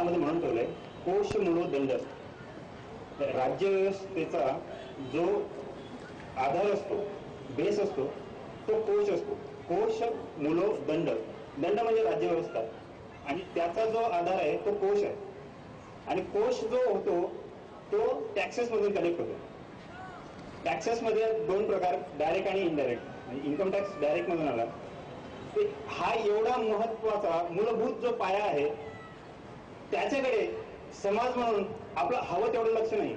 नावामध्ये म्हणून ठेवलंय कोश मूळ दंड. राज्य व्यवस्थेचा जो आधार असतो, बेस असतो, तो कोश असतो. कोश मूळ दंड. दंड म्हणजे राज्य व्यवस्था आणि त्याचा जो आधार आहे तो कोश आहे. आणि कोश जो होतो तो टॅक्सेस मधून कलेक्ट होतो. टॅक्सेस मध्ये दोन प्रकार, डायरेक्ट आणि इनडायरेक्ट. इन्कम टॅक्स डायरेक्ट मधून आला. हा एवढा महत्वाचा मूलभूत जो पाया आहे त्याच्याकडे समाज म्हणून आपलं हवं तेवढं लक्ष नाही.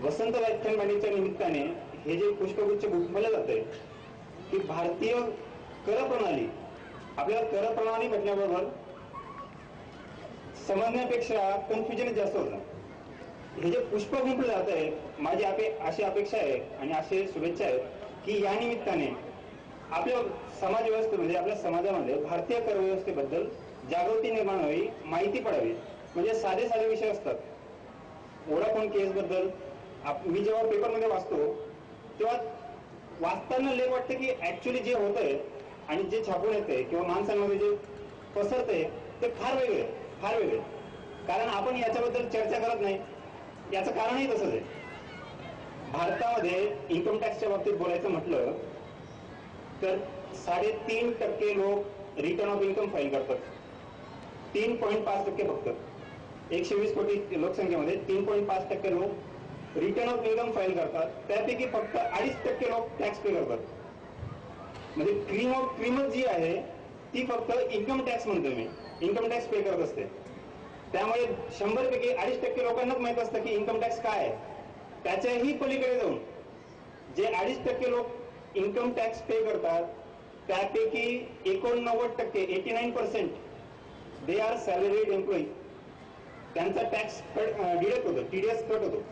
वसंत व्याख्यानमालेच्या निमित्ताने हे जे पुष्पगुच्छ गुंफलं जात आहे की भारतीय कर प्रणाली, आपल्याला कर प्रणाली म्हटल्याबरोबर समजण्यापेक्षा कन्फ्युजन जास्त होतं. हे जे पुष्प गुंफलं जात आहे, माझी अशी अपेक्षा आहे आणि अशी शुभेच्छा आहेत की या निमित्ताने आपल्या समाज व्यवस्थेमध्ये, आपल्या समाजामध्ये भारतीय कर व्यवस्थेबद्दल जागृती निर्माण व्हावी, माहिती पडावी. म्हणजे साधे साधे विषय असतात. वोडाफोन केस बद्दल मी जेव्हा पेपरमध्ये वाचतो तेव्हा वाचताना लेख वाटतं की ऍक्च्युली जे होतंय आणि जे छापून येते किंवा माणसांमध्ये जे पसरतंय ते फार वेगळे, फार वेगळे. कारण आपण याच्याबद्दल चर्चा करत नाही. याचं कारणही तसंच आहे. भारतामध्ये इन्कम टॅक्सच्या बाबतीत बोलायचं म्हटलं तर 3.5% लोक रिटर्न ऑफ इन्कम फाईल करतात. 3.5% फक्त. 120 कोटी लोकसंख्येमध्ये 3.5% लोक रिटर्न ऑफ इन्कम फाईल करतात. त्यापैकी फक्त 2.5% लोक टॅक्स पे करतात. म्हणजे क्रीम ऑफ क्रीमच जी आहे ती फक्त इन्कम टॅक्स म्हणतो मी, इन्कम टॅक्स पे करत असते. त्यामुळे 100 पैकी 2.5% लोकांनाच माहित असतं की इन्कम टॅक्स काय आहे. त्याच्याही पलीकडे जाऊन जे 2.5% लोक इन्कम टॅक्स पे करतात त्यापैकी 89%, 89% दे आर सॅलरीड एम्प्लॉई. त्यांचा टॅक्स डिडक्ट होतो, TDS कट होतो.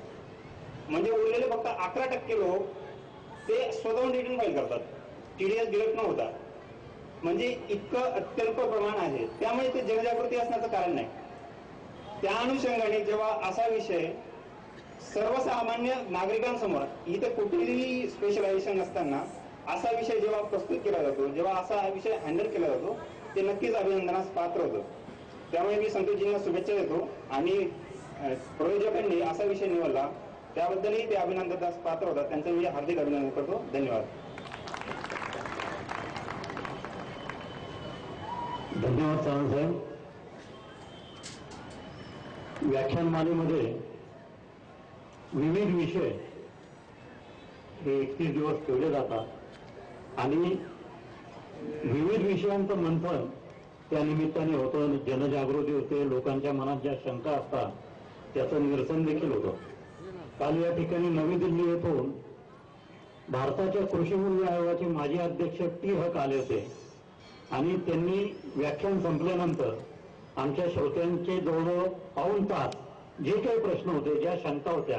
म्हणजे उरलेले फक्त 11% लोक ते स्वतःहून रिटर्न फाईल करतात, TDS डिडक्ट न होता. म्हणजे इतकं अत्यल्प प्रमाण आहे. त्यामुळे ते जनजागृती असण्याचं कारण नाही. त्या अनुषंगाने जेव्हा असा विषय सर्वसामान्य नागरिकांसमोर, इथे कुठेही स्पेशलायझेशन नसताना असा विषय जेव्हा प्रस्तुत केला जातो, जेव्हा असा विषय हँडल केला जातो, ते नक्कीच अभिनंदनास पात्र होतं. त्यामुळे मी संतोषजींना शुभेच्छा देतो आणि प्रयोजकांनी असा विषय निवडला त्याबद्दलही ते अभिनंदनास पात्र होतात. त्यांचं मी हार्दिक अभिनंदन करतो. धन्यवाद. धन्यवाद चव्हाण साहेब. व्याख्यानमालेमध्ये विविध विषय हे 31 दिवस ठेवले जातात आणि विविध विषयांचं मंथन त्या निमित्ताने होतं. जनजागृती होते, लोकांच्या मनात ज्या शंका असतात त्याचं निरसन देखील होतं. काल या ठिकाणी नवी दिल्ली येथून भारताच्या कृषी मूल्य आयोगाचे माजी अध्यक्ष टी हक आले होते आणि त्यांनी व्याख्यान संपल्यानंतर आमच्या श्रोत्यांचे जवळ पाऊण तास जे काही प्रश्न होते, ज्या शंका होत्या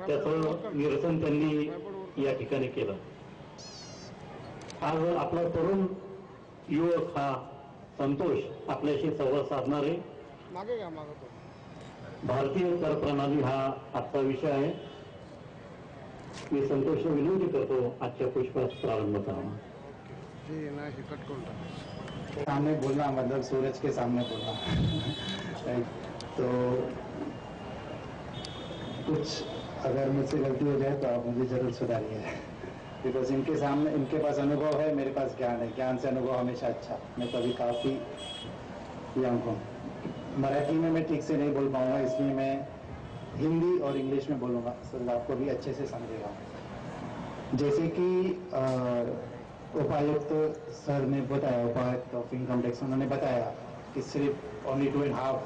त्याचं निरसन त्यांनी या ठिकाणी केलं. आज आपला तरुण युवक हा संतोष आपल्याशी संवाद साधणार आहे. भारतीय कर प्रणाली हा आजचा विषय आहे. मी संतोषला विनंती करतो आजच्या पुष्पास प्रारंभ करावा. सामने बोलना मतलब सूरज के सामने बोलना तो कुछ अगर मुझसे गलती हो जाए तो आप मुझे जरूर सुधारिए. बिकॉज इनके सामने, इनके पास अनुभव है, मेरे पास ज्ञान है. ज्ञान से अनुभव हमेशा अच्छा. मैं कभी काफ़ी यंग हूँ. मराठी में मैं ठीक से नहीं बोल पाऊँगा, इसलिए मैं हिंदी और इंग्लिश में बोलूँगा सो आपको भी अच्छे से समझेगा. जैसे कि उपायुक्त सर ने बताया, उपायुक्त ऑफ इनकम टैक्स, उन्होंने बताया कि सिर्फ ओनली 2.5,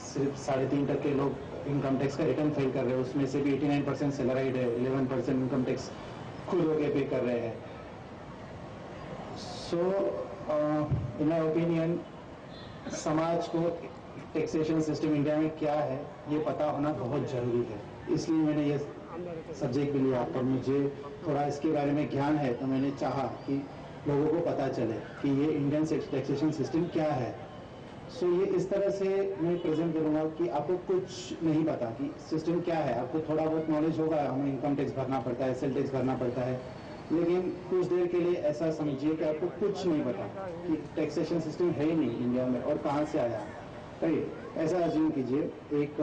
सिर्फ 3.5% लोग इनकम टैक्स का रिटर्न फाइल कर रहे हैं. उसमें से भी 89% सैलरीड है, 11% इनकम टैक्स खुद होके पे कर रहे हैं. सो इन माई ओपिनियन समाज को टैक्सेशन सिस्टम इंडिया में क्या है ये पता होना बहुत जरूरी है. इसलिए मैंने ये सब्जेक्ट भी लिया. तो मुझे थोड़ा इसके बारे में ज्ञान है तो मैंने चाहा कि लोगों को पता चले कि ये इंडियन टैक्सेशन सिस्टम क्या है. सो ये इस तरह से मैं प्रेजेंट करूंगा कि आपको कुछ नहीं पता कि सिस्टम क्या है. आपको थोड़ा बहुत नॉलेज होगा, हमें इनकम टैक्स भरना पड़ता है, सेल टैक्स भरना पड़ता है, लेकिन कुछ देर के लिए ऐसा समझिए कि आपको कुछ नहीं पता कि टैक्सेशन सिस्टम है ही नहीं इंडिया में और कहाँ से आया. राइट। ऐसा अज्यूम कीजिए, एक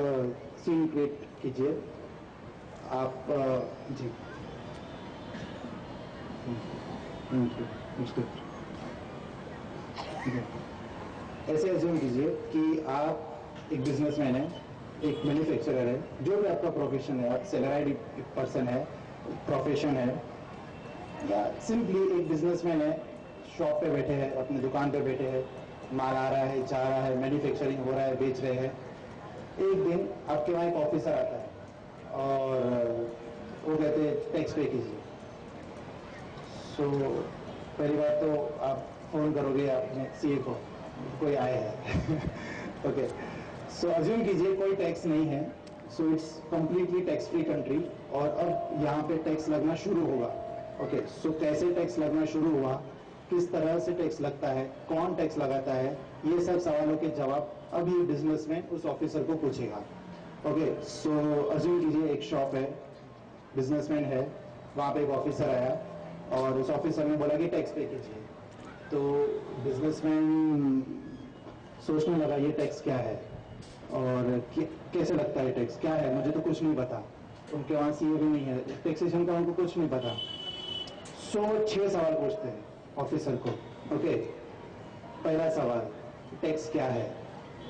सीन क्रिएट कीजिए आप। जी ऐसे अज्यूम कीजिए कि आप एक बिजनेसमैन है, एक मैन्युफैक्चरर है, जो भी आपका प्रोफेशन है, आप सैलराइड पर्सन है, प्रोफेशन है, या सिंपली एक बिजनेसमैन है, शॉप पे बैठे हैं, अपनी दुकान पे बैठे हैं, माल आ रहा है, जा रहा है, मैन्युफैक्चरिंग हो रहा है, बेच रहे हैं। एक दिन आपके वहाँ एक ऑफिसर आता है और वो कहते हैं टैक्स पे कीजिए। सो पहली बात तो आप फोन करोगे अपने सीए को, कोई आए है ओके। सो अज्यूम कीजिए कोई टैक्स नहीं है, so it's completely tax free country, और अब यहाँ पे टैक्स लगना शुरू होगा। ओके, सो कैसे टैक्स लगना शुरू हुआ, किस तरह से टैक्स लगता है, कौन टैक्स लगाता है, ये सब सवालों के जवाब अब ये बिजनेसमैन उस ऑफिसर को पूछेगा। ओके, सो अज्यूम कीजिए एक शॉप है, बिजनेसमैन है, वहां पे एक ऑफिसर आया और उस ऑफिसर ने बोला कि टैक्स पे कीजिए। तो बिजनेसमैन सोचने लगा ये टैक्स क्या है और कैसे लगता है, टैक्स क्या है, मुझे तो कुछ नहीं पता। उनके वहां सीए भी नहीं है, टैक्सेशन का उनको कुछ नहीं पता। 6 सवाल पूछते हैं ऑफिसर को। ओके, पहला सवाल टैक्स क्या है,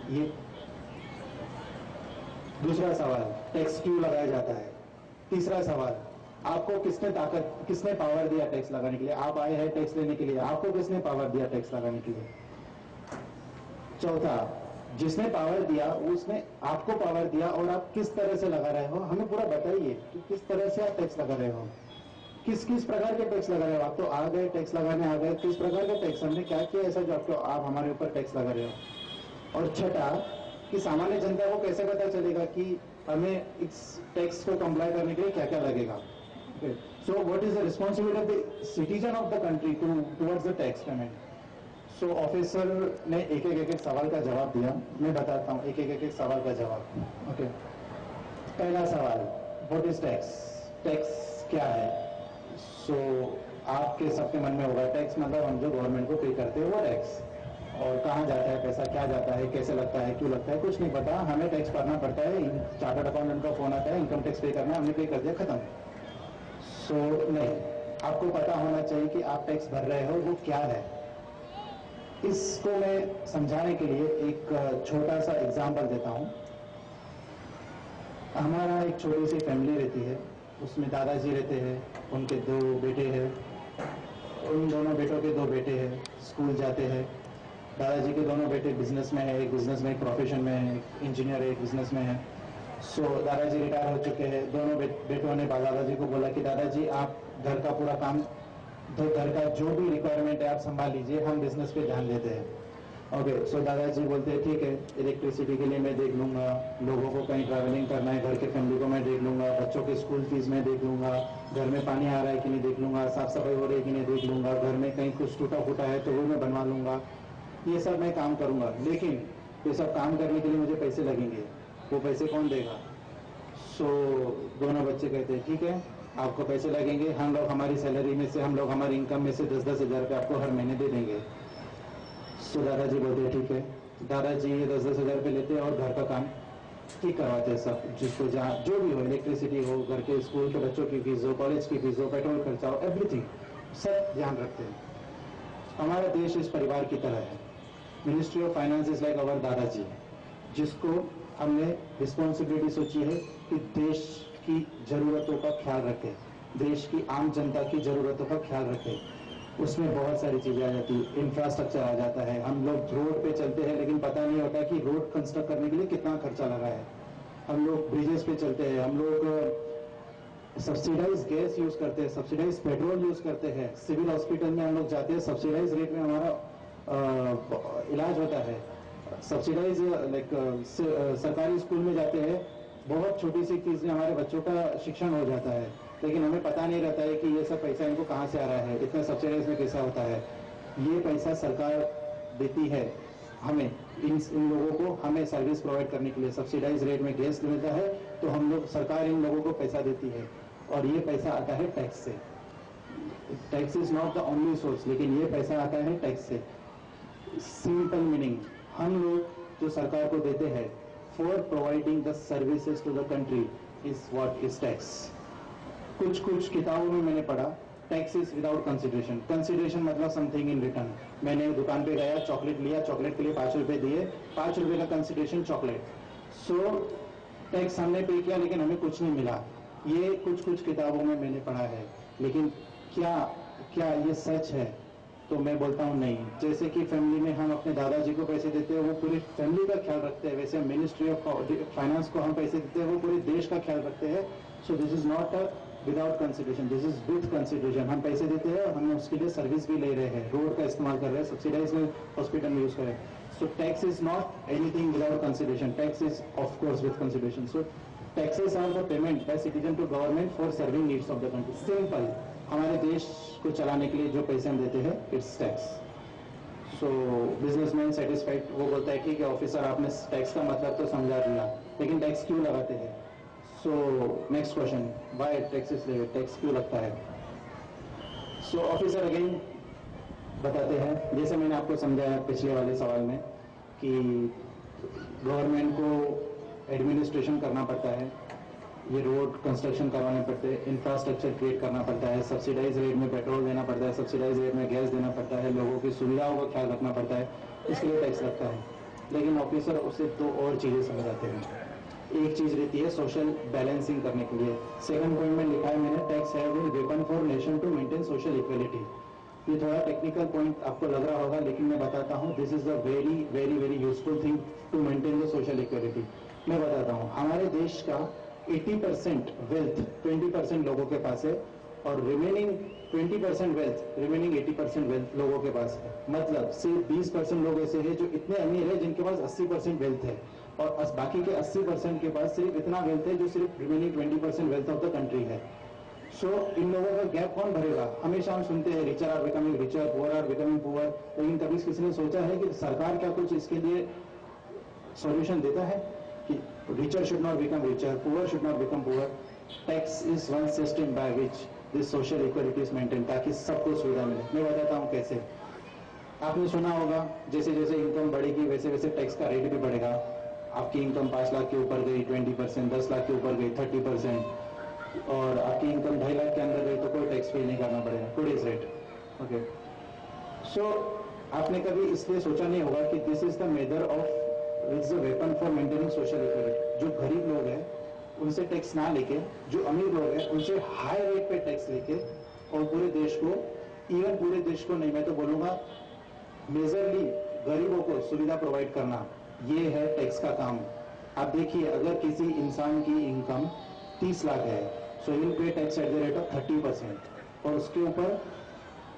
ये। दूसरा सवाल टैक्स क्यों लगाया जाता है। तीसरा सवाल आपको किसने पावर दिया टैक्स लगाने के लिए, आप आए हैं टैक्स लेने के लिए, आपको किसने पावर दिया टैक्स लगाने के लिए। चौथा, जिसने पावर दिया उसने आपको पावर दिया और आप किस तरह से लगा रहे हो, हमें पूरा बताइए कि किस तरह से आप टैक्स लगा रहे हो, किस किस प्रकार के टैक्स लगा रहे हो। आप तो आ गए टैक्स लगाने आ गए, किस प्रकार के टैक्स, हमने क्या किया ऐसा जो आप हमारे ऊपर टैक्स लगा रहे हो। और छठा, कि सामान्य जनता को कैसे पता चलेगा कि हमें इस टैक्स को कंप्लाई करने के लिए क्या क्या लगेगा। So what is the responsibility of the citizen of the country towards the tax payment. So officer ने एक सवाल का जवाब दिया, मैं बताता हूँ एक सवाल का जवाब। ओके, पहला सवाल व्हाट इज टैक्स, टैक्स क्या है। सो आपके सबके मन में होगा टैक्स मतलब हम जो गवर्नमेंट को पे करते हैं वो टैक्स, और कहाँ जाता है पैसा, क्या जाता है, कैसे लगता है, क्यों लगता है, कुछ नहीं पता, हमें टैक्स भरना पड़ता है, चार्टर्ड अकाउंटेंट का फोन आता है, इनकम टैक्स पे करना है, हमने पे कर दिया, खत्म। सो नहीं, आपको पता होना चाहिए कि आप टैक्स भर रहे हो वो क्या है। इसको मैं समझाने के लिए एक छोटा सा एग्जाम्पल देता हूँ। हमारा एक छोटी सी फैमिली रहती है, उसमें दादाजी रहते हैं, उनके 2 बेटे हैं, उन दोनों बेटों के 2 बेटे हैं, स्कूल जाते हैं। दादाजी के दोनों बेटे बिजनेस में है, एक बिजनेस में, एक प्रोफेशन में है, एक इंजीनियर है, एक बिजनेस में है। सो दादाजी रिटायर हो चुके हैं। दोनों बेटों ने दादाजी को बोला कि दादाजी आप घर का पूरा काम, घर का जो भी रिक्वायरमेंट है आप संभाल लीजिए, हम बिजनेस पे ध्यान देते हैं। ओके, सो दादाजी बोलते हैं ठीक है, इलेक्ट्रिसिटी के लिए मैं देख लूंगा, लोगों को कहीं ट्रैवलिंग करना है, घर के फैमिली को मैं देख लूंगा, बच्चों के स्कूल फीस में देख लूंगा, घर में पानी आ रहा है कि नहीं देख लूंगा, साफ सफाई हो रही है कि नहीं देख लूंगा, घर में कहीं कुछ टूटा फूटा है तो वो मैं बनवा लूंगा, ये सब मैं काम करूंगा। लेकिन ये सब काम करने के लिए मुझे पैसे लगेंगे, वो पैसे कौन देगा। सो दोनों बच्चे कहते हैं ठीक है, आपको पैसे लगेंगे, हम लोग हमारी सैलरी में से, हम लोग हमारी इनकम में से 10-10 हज़ार रुपये आपको हर महीने दे देंगे। सो दादाजी बोलते हैं ठीक है। दादाजी ये 10-10 हज़ार रुपये लेते हैं और घर का काम ठीक करवाते हैं, सब जिसको जहाँ जो भी हो, इलेक्ट्रिसिटी हो, घर के स्कूल के बच्चों की फीस हो, कॉलेज की फीस हो, पेट्रोल खर्चा हो, एवरीथिंग सब ध्यान रखते हैं। हमारा देश इस परिवार की तरह है। Ministry of finance is like our दादाजी, जिसको हमने रिस्पॉन्सिबिलिटी सोची है कि देश की जरूरतों का ख्याल रखें, देश की आम जनता की जरूरतों का ख्याल रखें। उसमें बहुत सारी चीजें आ जाती है, इंफ्रास्ट्रक्चर आ जाता है, हम लोग रोड पे चलते हैं लेकिन पता नहीं होता कि रोड कंस्ट्रक्ट करने के लिए कितना खर्चा लगा है। हम लोग ब्रिजेस पे चलते हैं, हम लोग सब्सिडाइज गैस यूज करते हैं, सब्सिडाइज पेट्रोल यूज करते हैं, सिविल हॉस्पिटल में हम लोग जाते हैं, सब्सिडाइज रेट में हमारा इलाज होता है, सब्सिडाइज लाइक सरकारी स्कूल में जाते हैं, बहुत छोटी सी फीस में हमारे बच्चों का शिक्षण हो जाता है, लेकिन हमें पता नहीं रहता है कि ये सब पैसा इनको कहाँ से आ रहा है, इतना सब्सिडाइज में कैसा होता है। ये पैसा सरकार देती है हमें, इन लोगों को हमें सर्विस प्रोवाइड करने के लिए सब्सिडाइज रेट में गैस मिलता है, तो हम लोग, सरकार इन लोगों को पैसा देती है और ये पैसा आता है टैक्स से। Tax is not the only source, लेकिन ये पैसा आता है टैक्स से। सिंपल मीनिंग, हम लोग जो सरकार को देते हैं for providing the services to the country is what is tax. कुछ कुछ किताबों में मैंने पढ़ा tax is without consideration. Consideration मतलब समथिंग इन रिटर्न। मैंने दुकान पे गया, चॉकलेट लिया, चॉकलेट के लिए 5 रुपए दिए, 5 रुपए का कंसिडरेशन चॉकलेट। सो टैक्स हमने पे किया लेकिन हमें कुछ नहीं मिला। ये कुछ कुछ किताबों में मैंने पढ़ा है, लेकिन क्या ये सच है? तो मैं बोलता हूँ नहीं। जैसे कि फैमिली में हम अपने दादाजी को पैसे देते हैं, वो पूरी फैमिली का ख्याल रखते हैं, वैसे मिनिस्ट्री ऑफ फाइनेंस को हम पैसे देते हैं, वो पूरे देश का ख्याल रखते हैं। So this is not a without consideration, this is with consideration. हम पैसे देते हैं और हम उसके लिए सर्विस भी ले रहे हैं, रोड का इस्तेमाल कर रहे हैं, सब्सिडाइज में हॉस्पिटल में यूज कर रहे हैं। So tax is not anything without consideration, tax is of course with consideration. So taxes are the payment by citizen to government for serving needs of the country. Simple, हमारे देश को चलाने के लिए जो पैसे हम देते हैं it's tax. So businessman satisfied, वो बोलता है ठीक है ऑफिसर आपने टैक्स का मतलब तो समझा दिया, लेकिन टैक्स क्यों लगाते हैं? So next question, why taxes tax क्यों लगता है? सो ऑफिसर अगेन बताते हैं, जैसे मैंने आपको समझाया पिछले वाले सवाल में कि गवर्नमेंट को एडमिनिस्ट्रेशन करना पड़ता है, ये रोड कंस्ट्रक्शन करवाने पड़ते हैं, इंफ्रास्ट्रक्चर क्रिएट करना पड़ता है, सब्सिडाइज रेट में पेट्रोल देना पड़ता है, सब्सिडाइज रेट में गैस देना पड़ता है, लोगों की सुविधाओं का ख्याल रखना पड़ता है, इसके लिए टैक्स लगता है। लेकिन ऑफिसर उससे 2 और चीजें समझाते हैं। एक चीज रहती है सोशल बैलेंसिंग करने के लिए। सेकंड पॉइंट में लिखा है मैंने, tax have been weapon for nation to maintain social equality. ये थोड़ा टेक्निकल पॉइंट आपको लग रहा होगा, लेकिन मैं बताता हूँ, this is the very very very useful thing to maintain the social equality. मैं बताता हूँ, हमारे देश का 80% वेल्थ 20% लोगों के पास है और रिमेनिंग 20% वेल्थ, रिमेनिंग 80% वेल्थ लोगों के पास है। मतलब सिर्फ 20% लोग ऐसे हैं जो इतने अमीर है जिनके पास 80% वेल्थ है, और बाकी के 80% के पास सिर्फ इतना वेल्थ है जो सिर्फ remaining 20% wealth of the country है। सो इन लोगों का गैप कौन भरेगा? हमेशा हम सुनते हैं richer are becoming richer, poor are becoming poor, लेकिन कभी किसी ने सोचा है कि सरकार क्या कुछ इसके लिए सॉल्यूशन देता है कि richer should not become richer, poor should not become poor? Tax is one system by which this social equality is maintained, ताकि सबको सुविधा मिले। मैं बताता हूँ कैसे। आपने सुना होगा जैसे जैसे इनकम बढ़ेगी वैसे वैसे टैक्स का रेट भी बढ़ेगा। आपकी इनकम 5 लाख के ऊपर गई 20%, 10 लाख के ऊपर गई 30%, और आपकी इनकम 2.5 लाख के अंदर गई तो कोई टैक्स पे नहीं करना पड़ेगा, टुडेज रेट। ओके, सो आपने कभी इसलिए सोचा नहीं होगा कि this is the measure of it's a weapon for maintaining social equality. जो गरीब लोग हैं उनसे टैक्स ना लेके, जो अमीर लोग हैं उनसे हाई रेट पे टैक्स लेके, और पूरे देश को, इवन पूरे देश को नहीं, मैं तो बोलूंगा मेजरली गरीबों को सुविधा प्रोवाइड करना, ये है टैक्स का काम। आप देखिए, अगर किसी इंसान की इनकम 30 लाख है, so he will pay tax at the rate of 30%, और उसके ऊपर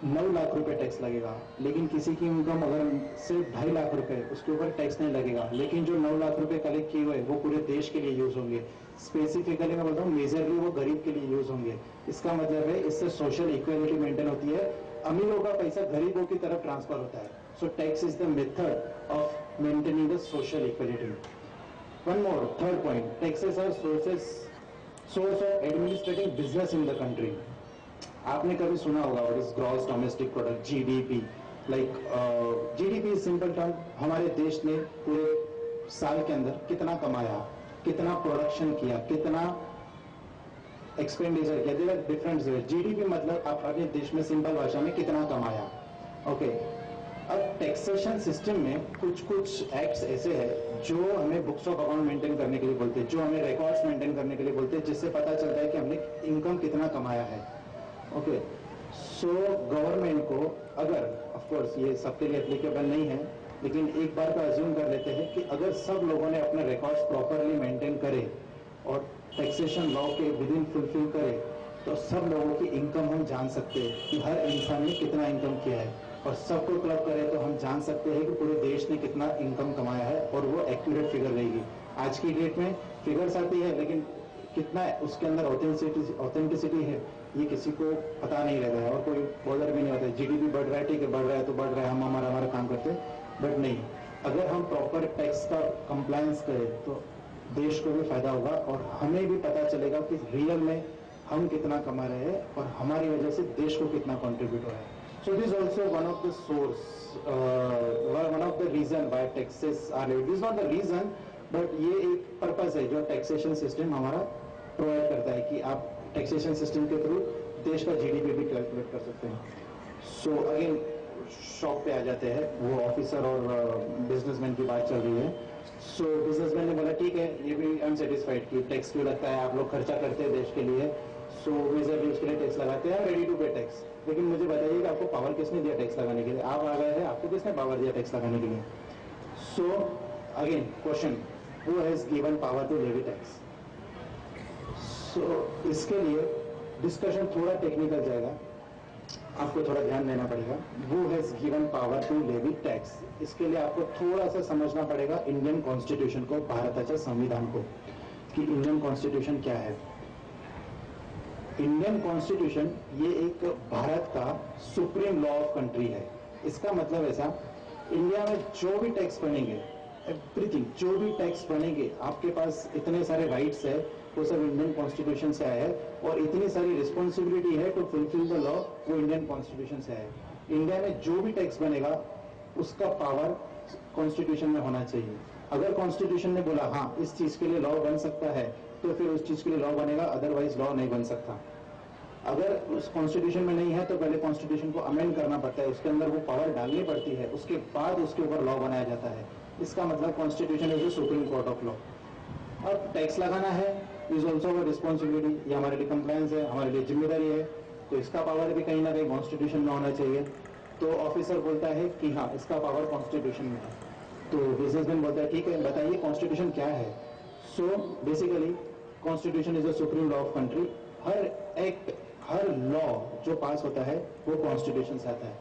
9 लाख रुपए टैक्स लगेगा। लेकिन किसी की इनकम अगर सिर्फ 2.5 लाख रुपए, उसके ऊपर टैक्स नहीं लगेगा, लेकिन जो 9 लाख रुपए कलेक्ट किए हुए वो पूरे देश के लिए यूज होंगे। स्पेसिफिकली मैं बोलता हूँ मेजरली वो गरीब के लिए यूज होंगे। इसका मतलब है इससे सोशल इक्वलिटी मेंटेन होती है, अमीरों का पैसा गरीबों की तरफ ट्रांसफर होता है। So tax is the method of maintaining the social equality. One more, third point, taxes are source of administrating business in the country. आपने कभी सुना होगा what is gross domestic product, GDP. Like GDP is simple term, हमारे देश ने पूरे साल के अंदर कितना कमाया, कितना प्रोडक्शन किया, कितना एक्सपेंडिचर किया, देयर आर डिफरेंट। जीडीपी मतलब आप अपने देश में सिंपल भाषा में कितना कमाया। ओके, अब टैक्सेशन सिस्टम में कुछ कुछ एक्ट्स ऐसे हैं जो हमें बुक्स ऑफ अकाउंट मेंटेन करने के लिए बोलते हैं, जो हमें रिकॉर्ड्स मेंटेन करने के लिए बोलते हैं, जिससे पता चलता है कि हमने इनकम कितना कमाया है। ओके, सो गवर्नमेंट को, अगर ऑफ कोर्स ये सबके लिए एप्लीकेबल नहीं है, लेकिन एक बार का अज्यूम कर लेते हैं कि अगर सब लोगों ने अपने रिकॉर्ड्स प्रॉपरली मेंटेन करे और टैक्सेशन लॉ के विद इन फुलफिल करे, तो सब लोगों की इनकम हम जान सकते हैं कि हर इंसान ने कितना इनकम किया है, और सबको क्लब करें तो हम जान सकते हैं कि पूरे देश ने कितना इनकम कमाया है, और वो एक्यूरेट फिगर रहेगी। आज की डेट में फिगर्स आती है, लेकिन कितना उसके अंदर ऑथेंटिसिटी है ये किसी को पता नहीं रहता है, और कोई बॉलर भी नहीं होता है। जीडीपी बढ़ रहा है, ठीक है बढ़ रहा है तो बढ़ रहा है, हम हमारा काम करते हैं, बट नहीं, अगर हम प्रॉपर टैक्स का कंप्लायंस करें तो देश को भी फायदा होगा, और हमें भी पता चलेगा कि रियल में हम कितना कमा रहे हैं और हमारी वजह से देश को कितना कंट्रीब्यूट हो रहा है। So this is also one of the source, one of the reason why taxes are levied. This is not the reason, but ये एक पर्पस है जो टैक्सेशन सिस्टम हमारा प्रोवाइड करता है कि आप टैक्सेशन सिस्टम के थ्रू देश का जीडीपी भी कैलकुलेट कर सकते हैं. सो अगेन शॉप पे आ जाते हैं, वो ऑफिसर और बिजनेसमैन की बात चल रही है. सो बिजनेसमैन ने बोला ठीक है, ये भी अनसेटिस्फाइड कि टैक्स क्यों लगता है, आप लोग खर्चा करते हैं देश के लिए, सो मेजरली उसके लिए टैक्स लगाते हैं, रेडी टू पे टैक्स. लेकिन मुझे बताइए कि आपको पावर किसने दिया टैक्स लगाने के लिए? आप आ गए हैं, आपको किसने पावर दिया टैक्स लगाने के लिए? So again question, who has given power to levy tax? So इसके लिए डिस्कशन थोड़ा टेक्निकल जाएगा, आपको थोड़ा ध्यान देना पड़ेगा. Who has given power to levy tax, इसके लिए आपको थोड़ा सा समझना पड़ेगा इंडियन कॉन्स्टिट्यूशन को, भारताच्या संविधान को, कि इंडियन कॉन्स्टिट्यूशन क्या है. इंडियन कॉन्स्टिट्यूशन ये एक भारत का सुप्रीम लॉ ऑफ कंट्री है. इसका मतलब ऐसा, इंडिया में जो भी टैक्स बनेंगे, एवरीथिंग, जो भी टैक्स बनेंगे, आपके पास इतने सारे राइट्स है, वो सब इंडियन कॉन्स्टिट्यूशन से आया है, और इतनी सारी रिस्पॉन्सिबिलिटी है टू फुलफिल द लॉ, वो इंडियन कॉन्स्टिट्यूशन से आया है. इंडिया में जो भी टैक्स बनेगा उसका पावर कॉन्स्टिट्यूशन में होना चाहिए. अगर कॉन्स्टिट्यूशन ने बोला हाँ इस चीज के लिए लॉ बन सकता है, तो फिर उस चीज के लिए लॉ बनेगा, अदरवाइज लॉ नहीं बन सकता. अगर उस कॉन्स्टिट्यूशन में नहीं है तो पहले कॉन्स्टिट्यूशन को अमेंड करना पड़ता है, उसके अंदर वो पावर डालनी पड़ती है, उसके बाद उसके ऊपर लॉ बनाया जाता है. इसका मतलब constitution is the supreme court of law. अब टैक्स लगाना है इज ऑल्सो अ रिस्पॉन्सिबिलिटी, ये हमारे लिए कंप्लायंस है, हमारे लिए जिम्मेदारी है, तो इसका पावर भी कहीं ना कहीं कॉन्स्टिट्यूशन में होना चाहिए. तो ऑफिसर बोलता है कि हाँ इसका पावर कॉन्स्टिट्यूशन में है. तो बिजनेसमैन बोलता है ठीक है, बताइए कॉन्स्टिट्यूशन क्या है. So basically constitution is the supreme law of country. Her act, her law जो पास होता है वो कॉन्स्टिट्यूशन से आता है.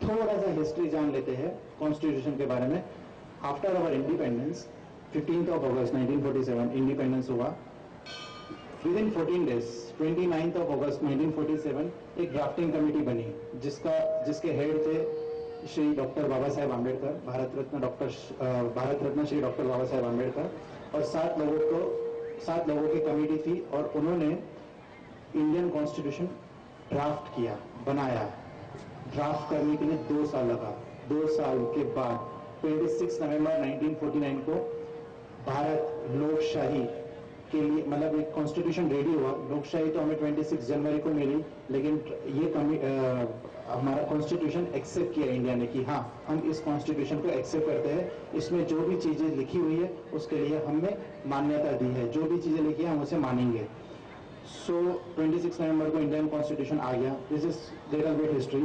थोड़ा सा हिस्ट्री जान लेते हैं कॉन्स्टिट्यूशन के बारे में. After our independence 15th of August 1947 independence हुआ. Within 14 days 29th of August 1947 एक ड्राफ्टिंग कमेटी बनी, जिसके हेड थे श्री डॉक्टर बाबा साहेब आम्बेडकर, भारत रत्न श्री डॉक्टर बाबा साहेब आम्बेडकर, और 7 लोगों की कमेटी थी, और उन्होंने इंडियन कॉन्स्टिट्यूशन ड्राफ्ट किया, बनाया. ड्राफ्ट करने के लिए 2 साल लगा. 2 साल के बाद 26 नवंबर 1949 को भारत लोकशाही के लिए, मतलब एक कॉन्स्टिट्यूशन रेडी हुआ. लोकशाही तो हमें 26 जनवरी को मिली, लेकिन ये हमारा कॉन्स्टिट्यूशन एक्सेप्ट किया इंडिया ने कि हाँ हम इस कॉन्स्टिट्यूशन को एक्सेप्ट करते हैं, इसमें जो भी चीजें लिखी हुई है उसके लिए हमें मान्यता दी है, जो भी चीजें लिखी है हम उसे मानेंगे. सो 26 नवंबर को इंडियन कॉन्स्टिट्यूशन आ गया. This is little bit history.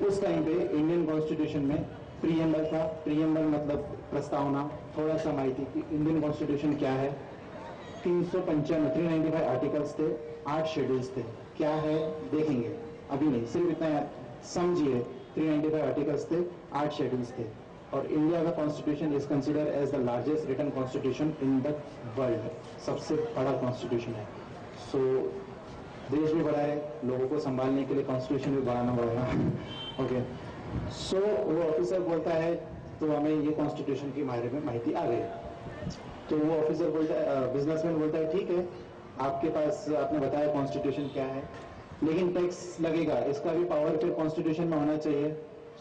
उस टाइम पे इंडियन कॉन्स्टिट्यूशन में प्रीएम्बल था. प्रीएम्बल मतलब प्रस्तावना. थोड़ा सा माहिती कि इंडियन कॉन्स्टिट्यूशन क्या है. 395 आर्टिकल्स थे, 8 शेड्यूल्स थे. क्या है देखेंगे, अभी नहीं, सिर्फ इतना समझिए. 395 आर्टिकल्स थे, 8 शेड्यूल्स थे, और इंडिया का constitution is consider as the largest written constitution in the world. सबसे बड़ा कॉन्स्टिट्यूशन है. सो देश भी बड़ा है, लोगों को संभालने के लिए कॉन्स्टिट्यूशन भी बढ़ाना पड़ेगा. ओके. सो वो ऑफिसर बोलता है तो हमें ये कॉन्स्टिट्यूशन के बारे में माहिती आ गई. तो वो ऑफिसर बोलता है, बिजनेसमैन बोलता है ठीक है, आपके पास आपने बताया कॉन्स्टिट्यूशन क्या है, लेकिन टैक्स लगेगा, इसका भी पावर फिर कॉन्स्टिट्यूशन में होना चाहिए.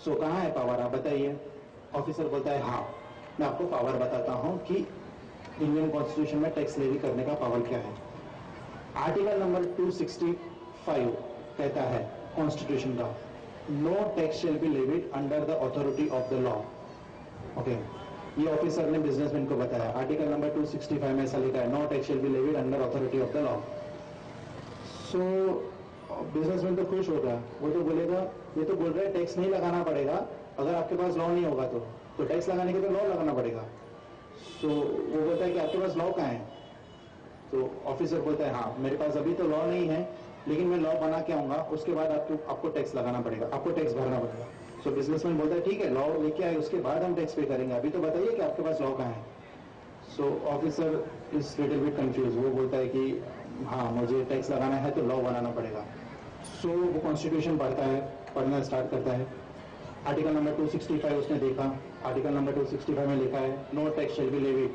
सो कहाँ है पावर, आप बताइए. ऑफिसर बोलता है हाँ मैं आपको पावर बताता हूँ कि इंडियन कॉन्स्टिट्यूशन में टैक्स लेवी करने का पावर क्या है. आर्टिकल नंबर 265 कहता है कॉन्स्टिट्यूशन का, no tax shall be levied under the authority of the law. Okay. ये ऑफिसर ने बिजनेसमैन को बताया. आर्टिकल नंबर 265 में ऐसा लिखा है, no tax shall be levied under authority of the law. So businessman तो खुश होगा, वो तो बोलेगा ये तो बोल रहा है टैक्स नहीं लगाना पड़ेगा, अगर आपके पास लॉ नहीं होगा तो टैक्स लगाने के तो लॉ लगाना पड़ेगा. सो वो बोलता है कि आपके पास लॉ कहाँ है. तो ऑफिसर बोलता है हाँ मेरे पास अभी तो लॉ नहीं है, लेकिन मैं लॉ बना के आऊंगा, उसके बाद आपको टैक्स लगाना पड़ेगा, आपको टैक्स भरना पड़ेगा. सो बिजनेसमैन बोलता है ठीक है लॉ लेके आए, उसके बाद हम टैक्स पे करेंगे, अभी तो बताइए कि आपके पास लॉ कहाँ है. So officer is little bit confuse. वो बोलता है कि हाँ मुझे टैक्स लगाना है तो लॉ बनाना पड़ेगा. सो वो कॉन्स्टिट्यूशन पढ़ना स्टार्ट करता है. आर्टिकल नंबर 265 उसने देखा. आर्टिकल नंबर 265 में लिखा है no tax shall be levied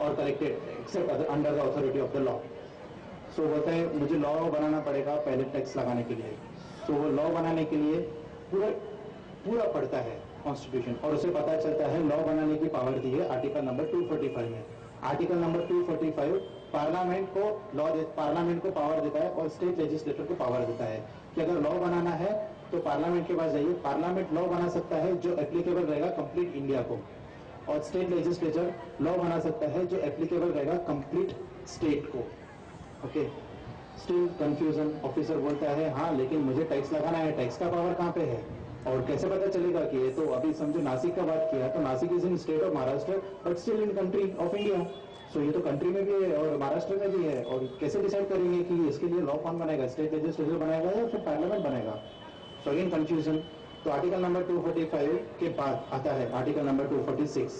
और collected except under the authority of the law. So बोलता है मुझे लॉ बनाना पड़ेगा पहले टैक्स लगाने के लिए. सो वो लॉ बनाने के लिए पूरा पढ़ता है कॉन्स्टिट्यूशन, और उसे पता चलता है लॉ बनाने की पावर दी है आर्टिकल नंबर 245 में। आर्टिकल नंबर 245 पार्लियामेंट को पावर देता है और स्टेट लेजिस्लेटर को पावर देता है कि अगर लॉ बनाना है तो पार्लियामेंट के पास जाइए, पार्लियामेंट लॉ बना सकता है जो एप्लीकेबल रहेगा कंप्लीट इंडिया को, और स्टेट लेजिस्लेचर लॉ बना सकता है जो एप्लीकेबल रहेगा कंप्लीट स्टेट को। Okay, still confusion. ऑफिसर बोलता है हाँ लेकिन मुझे टैक्स लगाना है, टैक्स का पावर कहाँ पे है और कैसे पता चलेगा कि ये तो अभी समझो नासिक का बात किया तो Nashik is in state of Maharashtra but still in country of India, so ये तो कंट्री में भी है और महाराष्ट्र में भी है, और कैसे डिसाइड करेंगे कि इसके लिए लॉ कौन बनाएगा, स्टेट लेजिस्लेचर बनाएगा या फिर पार्लियामेंट बनाएगा। So again confusion. तो आर्टिकल नंबर 245 के बाद आता है आर्टिकल नंबर 246।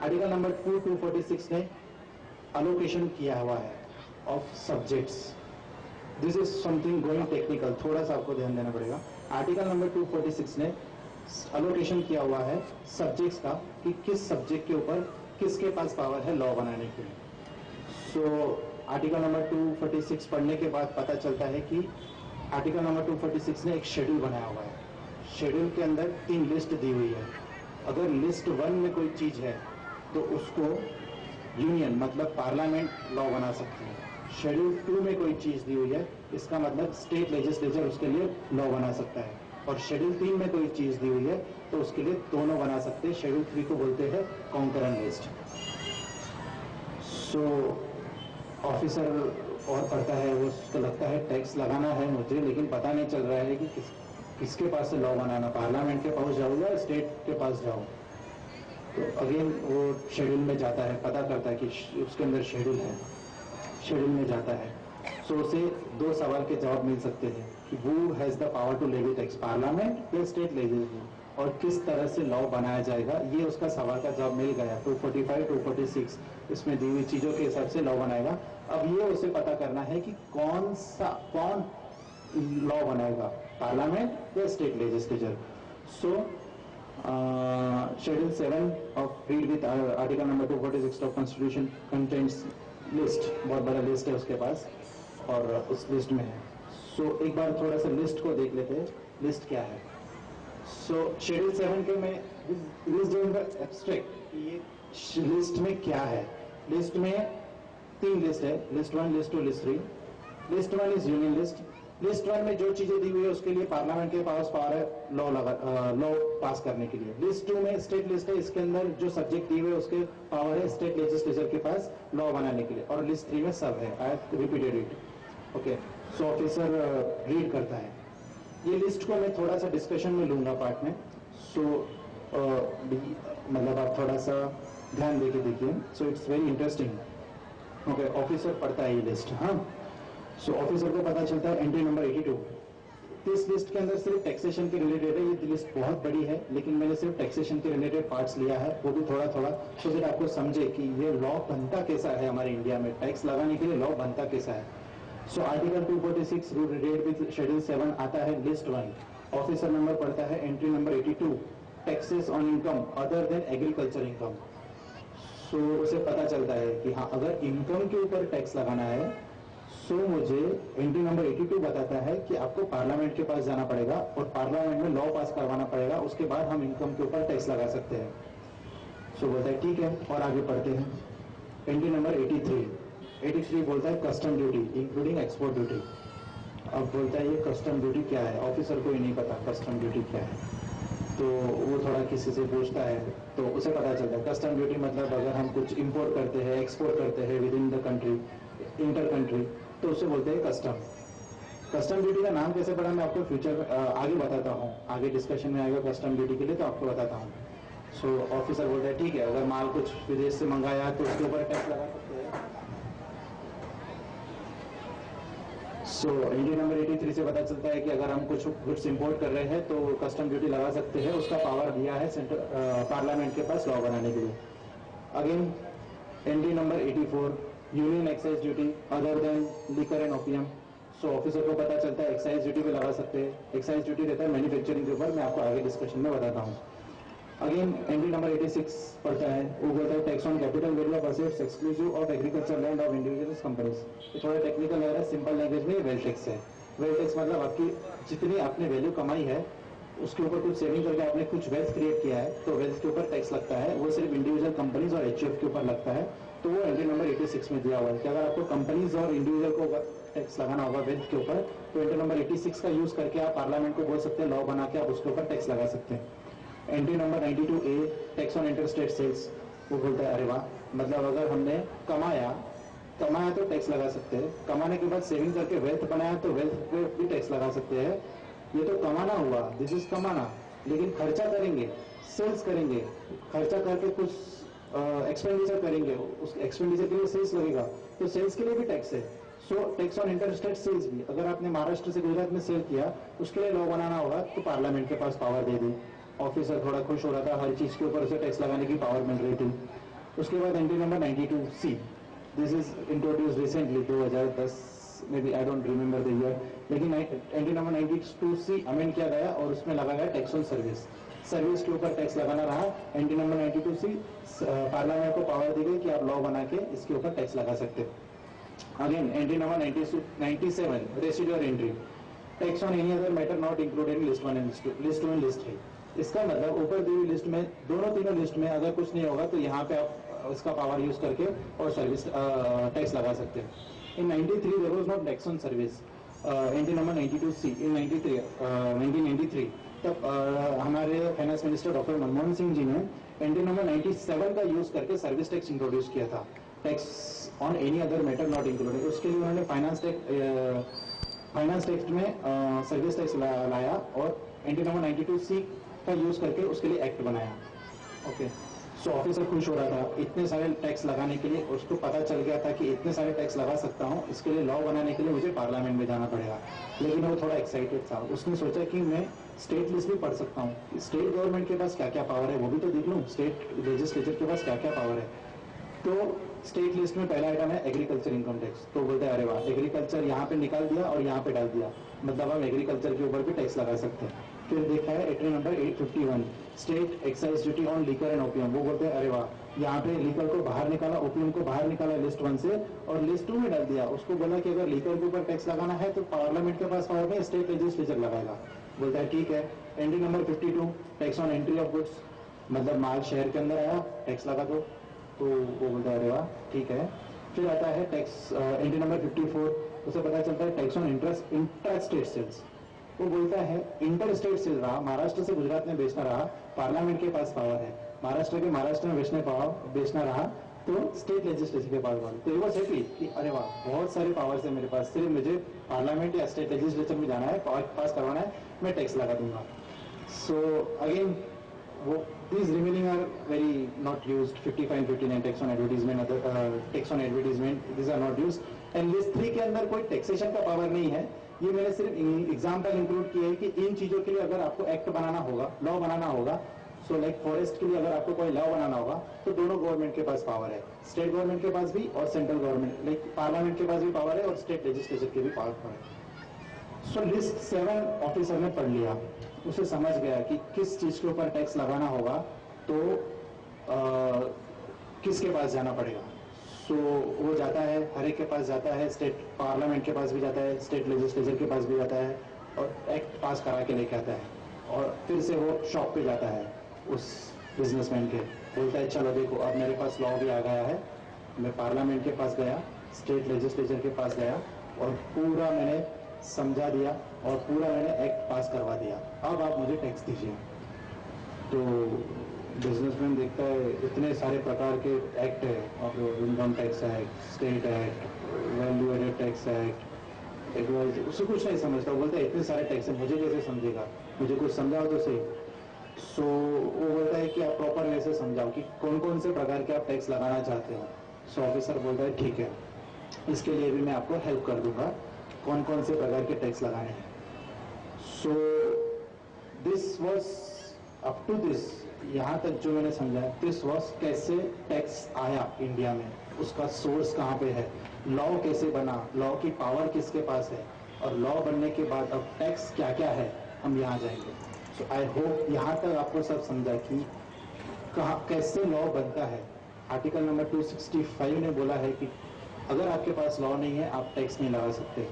आर्टिकल नंबर 246 ने अलोकेशन किया हुआ है of subjects. This is something going technical, थोड़ा सा आपको ध्यान देना पड़ेगा। आर्टिकल नंबर 246 ने अलोकेशन किया हुआ है सब्जेक्ट्स का कि किस सब्जेक्ट के ऊपर किसके पास पावर है लॉ बनाने के लिए। सो आर्टिकल नंबर 246 पढ़ने के बाद पता चलता है कि आर्टिकल नंबर 246 ने एक शेड्यूल बनाया हुआ है। शेड्यूल के अंदर 3 लिस्ट दी हुई है। अगर लिस्ट 1 में कोई चीज है तो उसको यूनियन मतलब पार्लियामेंट लॉ बना सकती है। शेड्यूल 2 में कोई चीज दी हुई है, इसका मतलब स्टेट लेजिस्लेचर उसके लिए लॉ बना सकता है, और शेड्यूल 3 में कोई चीज दी हुई है तो उसके लिए दोनों बना सकते हैं। शेड्यूल 3 को बोलते हैं कॉन्करेंट लिस्ट। सो ऑफिसर और पढ़ता है, वो उसको लगता है टैक्स लगाना है मुझे, लेकिन पता नहीं चल रहा है कि किसके पास से लॉ बनाना, पार्लियामेंट के पास जाऊँ या स्टेट के पास जाऊँ। तो अगेन वो शेड्यूल में जाता है, पता करता है कि उसके अंदर शेड्यूल है, शेड्यूल में जाता है। सो उसे 2 सवाल के जवाब मिल सकते हैं कि who has the power to levy tax, parliament या स्टेट लेजिस्लेचर, और किस तरह से लॉ बनाया जाएगा, ये उसका सवाल का जवाब मिल गया। 245 246 इसमें दी हुई चीजों के हिसाब से लॉ बनाएगा। अब ये उसे पता करना है कि कौन लॉ बनाएगा, पार्लियामेंट या state legislature. So schedule 7 of read with article number 246 of constitution contains list, बहुत बड़ा लिस्ट है उसके पास और उस लिस्ट में है। सो एक बार थोड़ा सा लिस्ट को देख लेते हैं, लिस्ट क्या है। सो शेड्यूल 7 के में एब्स्ट्रैक्ट, ये लिस्ट में क्या है। लिस्ट में 3 लिस्ट है, list 1, list 2, list 3। List 1 is union list. List 1 में जो चीजें दी हुई है उसके लिए पार्लियामेंट के पास पावर है लॉ पास करने के लिए। लिस्ट 2 में स्टेट लिस्ट है, इसके अंदर जो सब्जेक्ट दी हुई है उसके पावर है स्टेट लेजिस्लेचर के पास लॉ बनाने के लिए। और लिस्ट 3 में सब है, I have repeated it. Okay, so officer read करता है। ये लिस्ट को मैं थोड़ा सा डिस्कशन में लूंगा पार्ट में, सो मतलब आप थोड़ा सा ध्यान देके देखिए। So it's very interesting. Okay, officer पढ़ता है ये लिस्ट। हाँ, सो ऑफिसर को पता चलता है एंट्री नंबर 82। इस लिस्ट के अंदर सिर्फ टैक्सेशन के रिलेटेड है। ये लिस्ट बहुत बड़ी है लेकिन मैंने सिर्फ टैक्सेशन के रिलेटेड पार्ट्स लिया है, वो भी थोड़ा थोड़ा, सो दैट आपको समझे कि ये लॉ बनता कैसा है हमारे इंडिया में, टैक्स लगाने के लिए लॉ बनता कैसा है। So article 246 related with schedule 7 आता है लिस्ट 1। ऑफिसर नंबर पढ़ता है entry number 82, taxes on income other than agriculture income. So उसे पता चलता है कि हाँ, अगर इनकम के ऊपर टैक्स लगाना है सो मुझे एंट्री नंबर 82 बताता है कि आपको पार्लियामेंट के पास जाना पड़ेगा और पार्लियामेंट में लॉ पास करवाना पड़ेगा, उसके बाद हम इनकम के ऊपर टैक्स लगा सकते हैं। सो बोलता है ठीक है, और आगे पढ़ते हैं। एंट्री नंबर 83 बोलता है custom duty including export duty. अब बोलता है ये कस्टम ड्यूटी क्या है, ऑफिसर को ही नहीं पता कस्टम ड्यूटी क्या है, तो वो थोड़ा किसी से पूछता है तो उसे पता चलता है कस्टम ड्यूटी मतलब अगर हम कुछ इंपोर्ट करते हैं, एक्सपोर्ट करते हैं with in the country, inter country, तो उसे बोलते हैं कस्टम। कस्टम ड्यूटी का नाम कैसे पड़ा मैं आपको फ्यूचर आगे बताता हूँ, आगे डिस्कशन में आएगा कस्टम ड्यूटी के लिए तो आपको बताता हूँ। सो ऑफिसर बोलता है ठीक है, अगर माल कुछ विदेश से मंगाया तो उसके ऊपर टैक्स लगा सकते हैं। सो एंट्री नंबर 83 से पता चलता है कि अगर हम कुछ गुड्स इंपोर्ट कर रहे हैं तो कस्टम ड्यूटी लगा सकते हैं, उसका पावर दिया है सेंट्रल पार्लियामेंट के पास लॉ बनाने के लिए। Again entry number 84 union excise duty other than liquor and opium. So officer को पता चलता है एक्साइज ड्यूटी पे लगा सकते हैं। एक्साइज ड्यूटी रहता है मैन्युफैक्चरिंग के ऊपर, मैं आपको आगे डिस्कशन में बताता हूँ। अगेन एंट्री नंबर 86 पढ़ता है, वो बोलता है tax on capital value of assets exclusive of agriculture land of individuals companies. ये थोड़ा टेक्निकल लग रहा है, सिंपल लैंग्वेज में वेल्थ टैक्स है। वेल्थ टैक्स मतलब आपकी जितनी आपने वैल्यू कमाई है उसके ऊपर कुछ सेविंग करके आपने कुछ वेल्थ क्रिएट किया है तो वेल्थ के ऊपर टैक्स लगता है, वो सिर्फ इंडिविजुअल कंपनीज और एचयूएफ के ऊपर लगता है। तो वो एंट्री नंबर 86 में दिया हुआ है कि अगर आपको कंपनीज और इंडिविजुअल को टैक्स लगाना होगा वेल्थ के ऊपर तो एंट्री नंबर 86 का यूज करके आप पार्लियामेंट को बोल सकते हैं, लॉ बना के आप उसके ऊपर टैक्स लगा सकते हैं। Entry number 92A tax on interstate sales, वो बोलता है अरे वाह, मतलब अगर हमने कमाया तो टैक्स लगा सकते हैं, कमाने के बाद सेविंग करके वेल्थ बनाया तो वेल्थ पे भी टैक्स लगा सकते हैं। ये तो कमाना हुआ, दिस इज कमाना, लेकिन खर्चा करेंगे, सेल्स करेंगे, खर्चा करके कुछ एक्सपेंडिचर करेंगे, उस एक्सपेंडिचर के लिए सेल्स लगेगा तो सेल्स के लिए भी टैक्स है। So tax on interstate sales भी, अगर आपने महाराष्ट्र से गुजरात में सेल किया उसके लिए लॉ बनाना होगा तो पार्लियामेंट के पास पावर दे दी। ऑफिसर थोड़ा खुश हो रहा था, हर चीज के ऊपर उसे टैक्स लगाने की पावर मिल रही थी। उसके बाद entry number 92C, this is introduce recently 2010 में भी, I don't remember the year, लेकिन एंट्री नंबर 92C अमेंड किया गया और उसमें लगा गया टैक्स ऑन सर्विस, सर्विस के ऊपर टैक्स लगाना रहा। एंट्री नंबर 92C पार्लियामेंट को पावर दी गई कि आप लॉ बना के इसके ऊपर टैक्स लगा सकते हैं। Again entry number 97 residual entry, tax on any other matter not included in list 1 and list 2 and list 3। इसका मतलब ऊपर दी हुई लिस्ट में दोनों तीनों लिस्ट में अगर कुछ नहीं होगा तो यहाँ पे आप इसका पावर यूज करके और सर्विस टैक्स लगा सकते हैं। In 93 there was not tax on service. Entry number 92C in 1993 तब हमारे finance minister doctor Manmohan Singh ji ने एंट्री नंबर 97 का यूज करके सर्विस टैक्स इंट्रोड्यूस किया था, tax on any other matter not included. उसके लिए उन्होंने फाइनेंस टैक्स में सर्विस टैक्स लाया और एंट्री नंबर 92C का यूज करके उसके लिए एक्ट बनाया। ओके, सो ऑफिसर खुश हो रहा था इतने सारे टैक्स लगाने के लिए, उसको पता चल गया था कि इतने सारे टैक्स लगा सकता हूँ, इसके लिए लॉ बनाने के लिए मुझे पार्लियामेंट में जाना पड़ेगा। लेकिन वो थोड़ा एक्साइटेड था, उसने सोचा कि मैं स्टेट लिस्ट भी पढ़ सकता हूँ, स्टेट गवर्नमेंट के पास क्या क्या पावर है वो भी तो देख लूँ, स्टेट लेजिस्लेचर के पास क्या क्या पावर है। तो स्टेट लिस्ट में पहला आइटम है एग्रीकल्चर इनकम टैक्स। तो बोलते हैं अरे वाह, एग्रीकल्चर यहाँ पे निकाल दिया और यहाँ पे डाल दिया, मतलब हम एग्रीकल्चर के ऊपर भी टैक्स लगा सकते हैं। फिर देखा है entry number 851 state excise duty on liquor and opium. वो बोलते हैं अरे वाह, यहाँ पे लीकर को बाहर निकाला, ओपियम को बाहर निकाला लिस्ट 1 से और लिस्ट 2 में डाल दिया। उसको बोला कि अगर लीकर के ऊपर टैक्स लगाना है तो पार्लियामेंट के पास पावर नहीं, स्टेट लेजिस्लेचर लगाएगा। बोलता है ठीक है। Entry number 52 tax on entry of goods, मतलब माल शहर के अंदर आया टैक्स लगा दो, तो वो बोलता है अरे वाह ठीक है। फिर आता है टैक्स एंट्री नंबर 54, उसे पता चलता है tax on intra state sales. वो बोलता है इंटर स्टेट सेल रहा, महाराष्ट्र से गुजरात में बेचना रहा, पार्लियामेंट के पास पावर है, महाराष्ट्र के महाराष्ट्र में बेचना रहा तो स्टेट लेजिस्लेचर के पास पावर। तो ये वॉज हैप्पी कि अरे वाह बहुत सारे पावर्स है मेरे पास, सिर्फ मुझे पार्लियामेंट या स्टेट लेजिस्लेचर में जाना है, पास करवाना है, मैं टैक्स लगा दूंगा। सो अगेन वो these remaining are very not used, 55 and 59 tax on advertisement, other tax on advertisement, these are not used। and list 3 के अंदर कोई टैक्सेशन का पावर नहीं है, ये मैंने सिर्फ एग्जाम्पल इंक्लूड किया है कि इन चीजों के लिए अगर आपको एक्ट बनाना होगा, लॉ बनाना होगा, सो लाइक फॉरेस्ट के लिए अगर आपको कोई लॉ बनाना होगा तो दोनों गवर्नमेंट के पास पावर है, स्टेट गवर्नमेंट के पास भी और सेंट्रल गवर्नमेंट लाइक पार्लियामेंट के पास भी पावर है और स्टेट लेजिस्लेचर के भी पावर है। सो लिस्ट 7 ऑफिसर ने पढ़ लिया, उसे समझ गया कि किस चीज के ऊपर टैक्स लगाना होगा तो किसके पास जाना पड़ेगा। सो वो जाता है, हर एक के पास जाता है, स्टेट पार्लियामेंट के पास भी जाता है, स्टेट लेजिस्लेचर के पास भी जाता है और एक्ट पास करा के लेके आता है और फिर से वो शॉप पे जाता है उस बिजनेसमैन के, बोलता है चलो देखो अब मेरे पास लॉ भी आ गया है, मैं पार्लियामेंट के पास गया, स्टेट लेजिस्लेचर के पास गया और पूरा मैंने समझा दिया और पूरा मैंने एक्ट पास करवा दिया, अब आप मुझे टैक्स दीजिए। तो बिजनेसमैन देखता है इतने सारे प्रकार के एक्ट है, और income tax act, state act, value added tax act, उससे कुछ नहीं समझता, बोलता है इतने सारे टैक्स है मुझे कैसे समझेगा, मुझे कुछ समझाओ तो सही। सो वो बोलता है कि आप प्रॉपर वे से समझाओ कि कौन कौन से प्रकार के आप टैक्स लगाना चाहते हो। सो ऑफिसर बोलता है ठीक है, इसके लिए भी मैं आपको हेल्प कर दूंगा, कौन कौन से प्रकार के टैक्स लगाने हैं। So this was up to this, यहाँ तक जो मैंने समझा, दिस वॉज कैसे टैक्स आया इंडिया में, उसका सोर्स कहाँ पे है, लॉ कैसे बना, लॉ की पावर किसके पास है, और लॉ बनने के बाद अब टैक्स क्या क्या है, हम यहाँ जाएंगे। सो आई होप यहाँ तक आपको सब समझा कि कहाँ कैसे लॉ बनता है। आर्टिकल नंबर 265 ने बोला है कि अगर आपके पास लॉ नहीं है आप टैक्स नहीं लगा सकते।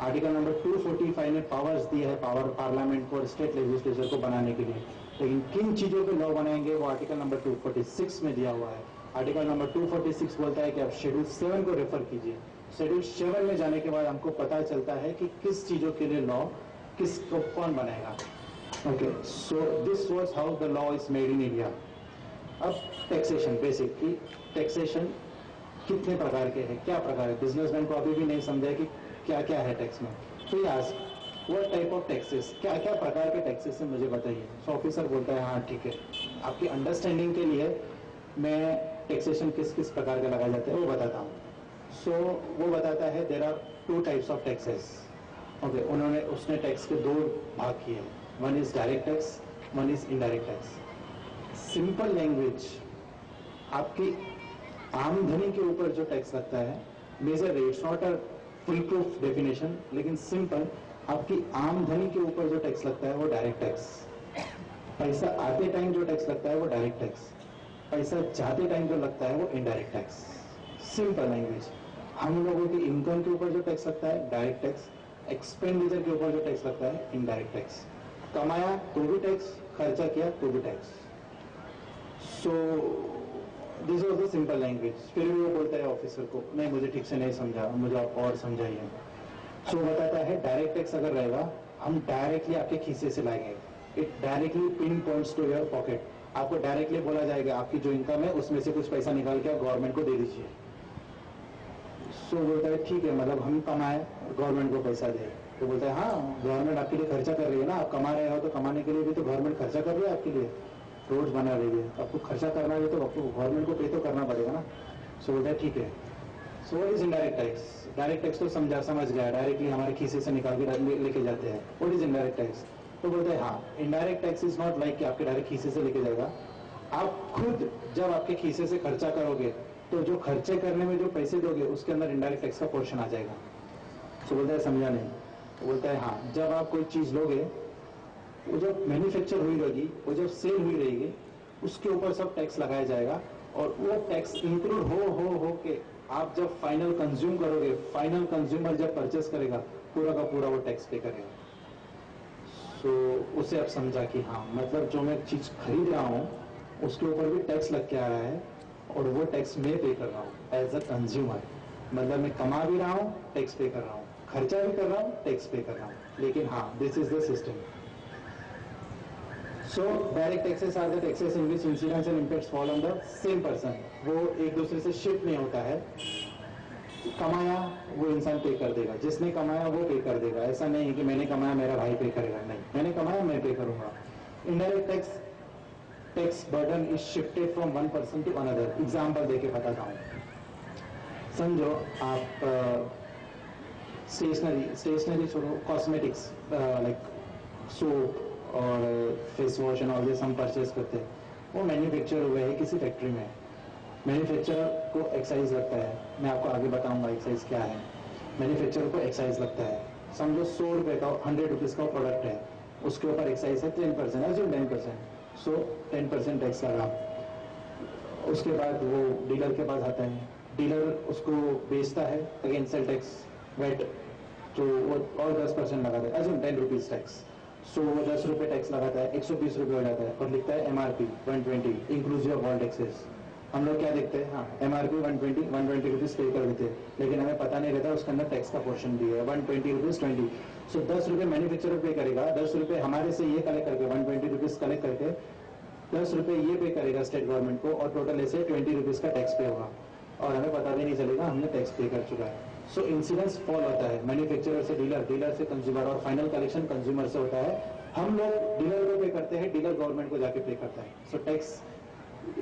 आर्टिकल नंबर 245 ने पावर्स दिया है पावर पार्लियामेंट को और स्टेट लेजिस्लेचर को बनाने के लिए, लेकिन किन चीजों पे लॉ बनाएंगे वो आर्टिकल नंबर 246 में दिया हुआ है। आर्टिकल नंबर 246 बोलता है कि आप शेड्यूल 7 को रेफर कीजिए। शेड्यूल 7 में जाने के बाद हमको पता चलता है कि किस चीजों के लिए लॉ किसको कौन बनाएगा। Okay, so this was how the law is made in India. अब टैक्सेशन, बेसिकली टैक्सेशन कितने प्रकार के हैं, क्या प्रकार है, बिजनेसमैन को अभी भी नहीं समझा कि क्या क्या है टैक्स में। तो ये आज व्हाट टाइप ऑफ टैक्सेस, क्या क्या प्रकार के टैक्सेस है मुझे बताइए। सो ऑफिसर बोलता है हाँ ठीक है, आपकी अंडरस्टैंडिंग के लिए मैं टैक्सेशन किस किस प्रकार के लगाए जाते हैं वो बताता हूँ। सो वो बताता है there are 2 types of taxes. Okay, उसने टैक्स के 2 भाग किए हैं, one is direct tax, one is indirect tax. Simple language, आपकी आमदनी के ऊपर जो टैक्स लगता है, major it's not a foolproof definition, लेकिन सिंपल आपकी आमदनी के ऊपर जो टैक्स लगता है वो डायरेक्ट टैक्स। पैसा आते टाइम जो टैक्स लगता है वो डायरेक्ट टैक्स, पैसा जाते टाइम जो लगता है वो इनडायरेक्ट टैक्स। सिंपल लैंग्वेज, हम लोगों की इनकम के ऊपर जो टैक्स लगता है डायरेक्ट टैक्स, एक्सपेंडिचर के ऊपर जो टैक्स लगता है इनडायरेक्ट टैक्स। कमाया तो भी टैक्स, खर्चा किया तो भी tax. So this was the simple language. फिर भी वो बोलता है ऑफिसर को, नहीं मुझे ठीक से नहीं समझा, मुझे आप और समझाइए। सो बताता है डायरेक्ट टैक्स अगर रहेगा हम डायरेक्टली आपके खीसे से लाएंगे, it directly pin points to your pocket. आपको डायरेक्टली बोला जाएगा आपकी जो इनकम है उसमें से कुछ पैसा निकाल के आप गवर्नमेंट को दे दीजिए। सो बोलता है ठीक है, मतलब हम कमाए गवर्नमेंट को पैसा दे। तो बोलता है हाँ, गवर्नमेंट आपके लिए खर्चा कर रही है ना, आप कमा रहे हो तो कमाने के लिए भी तो गवर्नमेंट खर्चा कर रही है आपके लिए, रोड बना रही है, आपको खर्चा करना है तो आपको गवर्नमेंट को पे तो करना पड़ेगा ना। सो बोलता है ठीक है। So what is indirect tax? Direct tax तो समझ गया, डायरेक्टली हमारे खीसे से निकाल के लेके जाते हैं। What is indirect tax? तो बोलते हैं हाँ, indirect tax is not like कि आपके डायरेक्ट खीसे से लेके जाएगा, आप खुद जब आपके खीसे से खर्चा करोगे तो जो खर्चे करने में जो पैसे दोगे उसके अंदर इनडायरेक्ट टैक्स का पोर्शन आ जाएगा। सो बोलता है समझा नहीं। तो बोलता है हाँ, जब आप कोई चीज लोगे वो जब मैन्युफैक्चर हुई रहेगी, वो जब सेल हुई रहेगी, उसके ऊपर सब टैक्स लगाया जाएगा और वो टैक्स इंक्लूड हो के आप जब फाइनल कंज्यूम करोगे, फाइनल कंज्यूमर जब परचेस करेगा पूरा का पूरा वो टैक्स पे करेगा। सो उसे आप समझा कि हाँ, मतलब जो मैं चीज खरीद रहा हूँ उसके ऊपर भी टैक्स लग के आ रहा है और वो टैक्स मैं पे कर रहा हूँ एज अ कंज्यूमर। मतलब मैं कमा भी रहा हूँ, टैक्स पे कर रहा हूँ, खर्चा भी कर रहा हूँ, टैक्स पे कर रहा हूँ। लेकिन हाँ, this is the system. So direct taxes are the taxes in which incidence and impacts fall on the same person. वो एक दूसरे से शिफ्ट नहीं होता है। कमाया वो इंसान पे कर देगा, जिसने कमाया वो पे कर देगा। ऐसा नहीं है कि मैंने कमाया मेरा भाई पे करेगा, नहीं, मैंने कमाया मैं पे करूंगा। Indirect tax burden is shifted from one person to another. Example देके बताता हूँ। समझो आप स्टेशनरी छोड़ो, कॉस्मेटिक्स लाइक सोप और face wash and all this हम परचेज करते हैं, वो मैन्युफैक्चर हुए हैं किसी फैक्ट्री में। मैन्युफैक्चरर को एक्साइज लगता है, मैं आपको आगे बताऊंगा एक्साइज क्या है। मैन्युफैक्चरर को एक्साइज लगता है। समझो 100 रुपए का 100 रुपीज का प्रोडक्ट है, उसके ऊपर एक्साइज है 10%, जो 10%। सो 10% टैक्स लगा। उसके बाद वो डीलर के पास आता है, डीलर उसको बेचता है, अगेन सेल टैक्स वेट, तो वो और 10% लगाता है, 10 रुपीज टैक्स। सो वो 10 रुपए टैक्स लगाता है, 120 रुपए हो जाता है और लिखता है MRP 120 inclusive of all taxes. हम लोग क्या देखते हैं, हाँ MRP 120 रुपीज पे कर देते हैं, लेकिन हमें पता नहीं रहता उसके अंदर टैक्स का पोर्शन भी है 120 रुपीज 20। सो 10 रुपए मैन्युफैक्चरर पे करेगा, 10 रुपए हमारे से ये कलेक्ट करके 120 रुपीज कलेक्ट करके 10 रुपए ये पे करेगा स्टेट गवर्नमेंट को और टोटल ऐसे 20 रुपीज का टैक्स पे होगा और हमें पता भी नहीं चलेगा हमने टैक्स पे कर चुका है। सो इंसिडेंस फॉल होता है मैन्युफैक्चरर से डीलर, डीलर से कंज्यूमर और फाइनल कलेक्शन कंज्यूमर से होता है। हम लोग डीलर को पे करते हैं, डीलर गवर्नमेंट को जाके पे करता है। So tax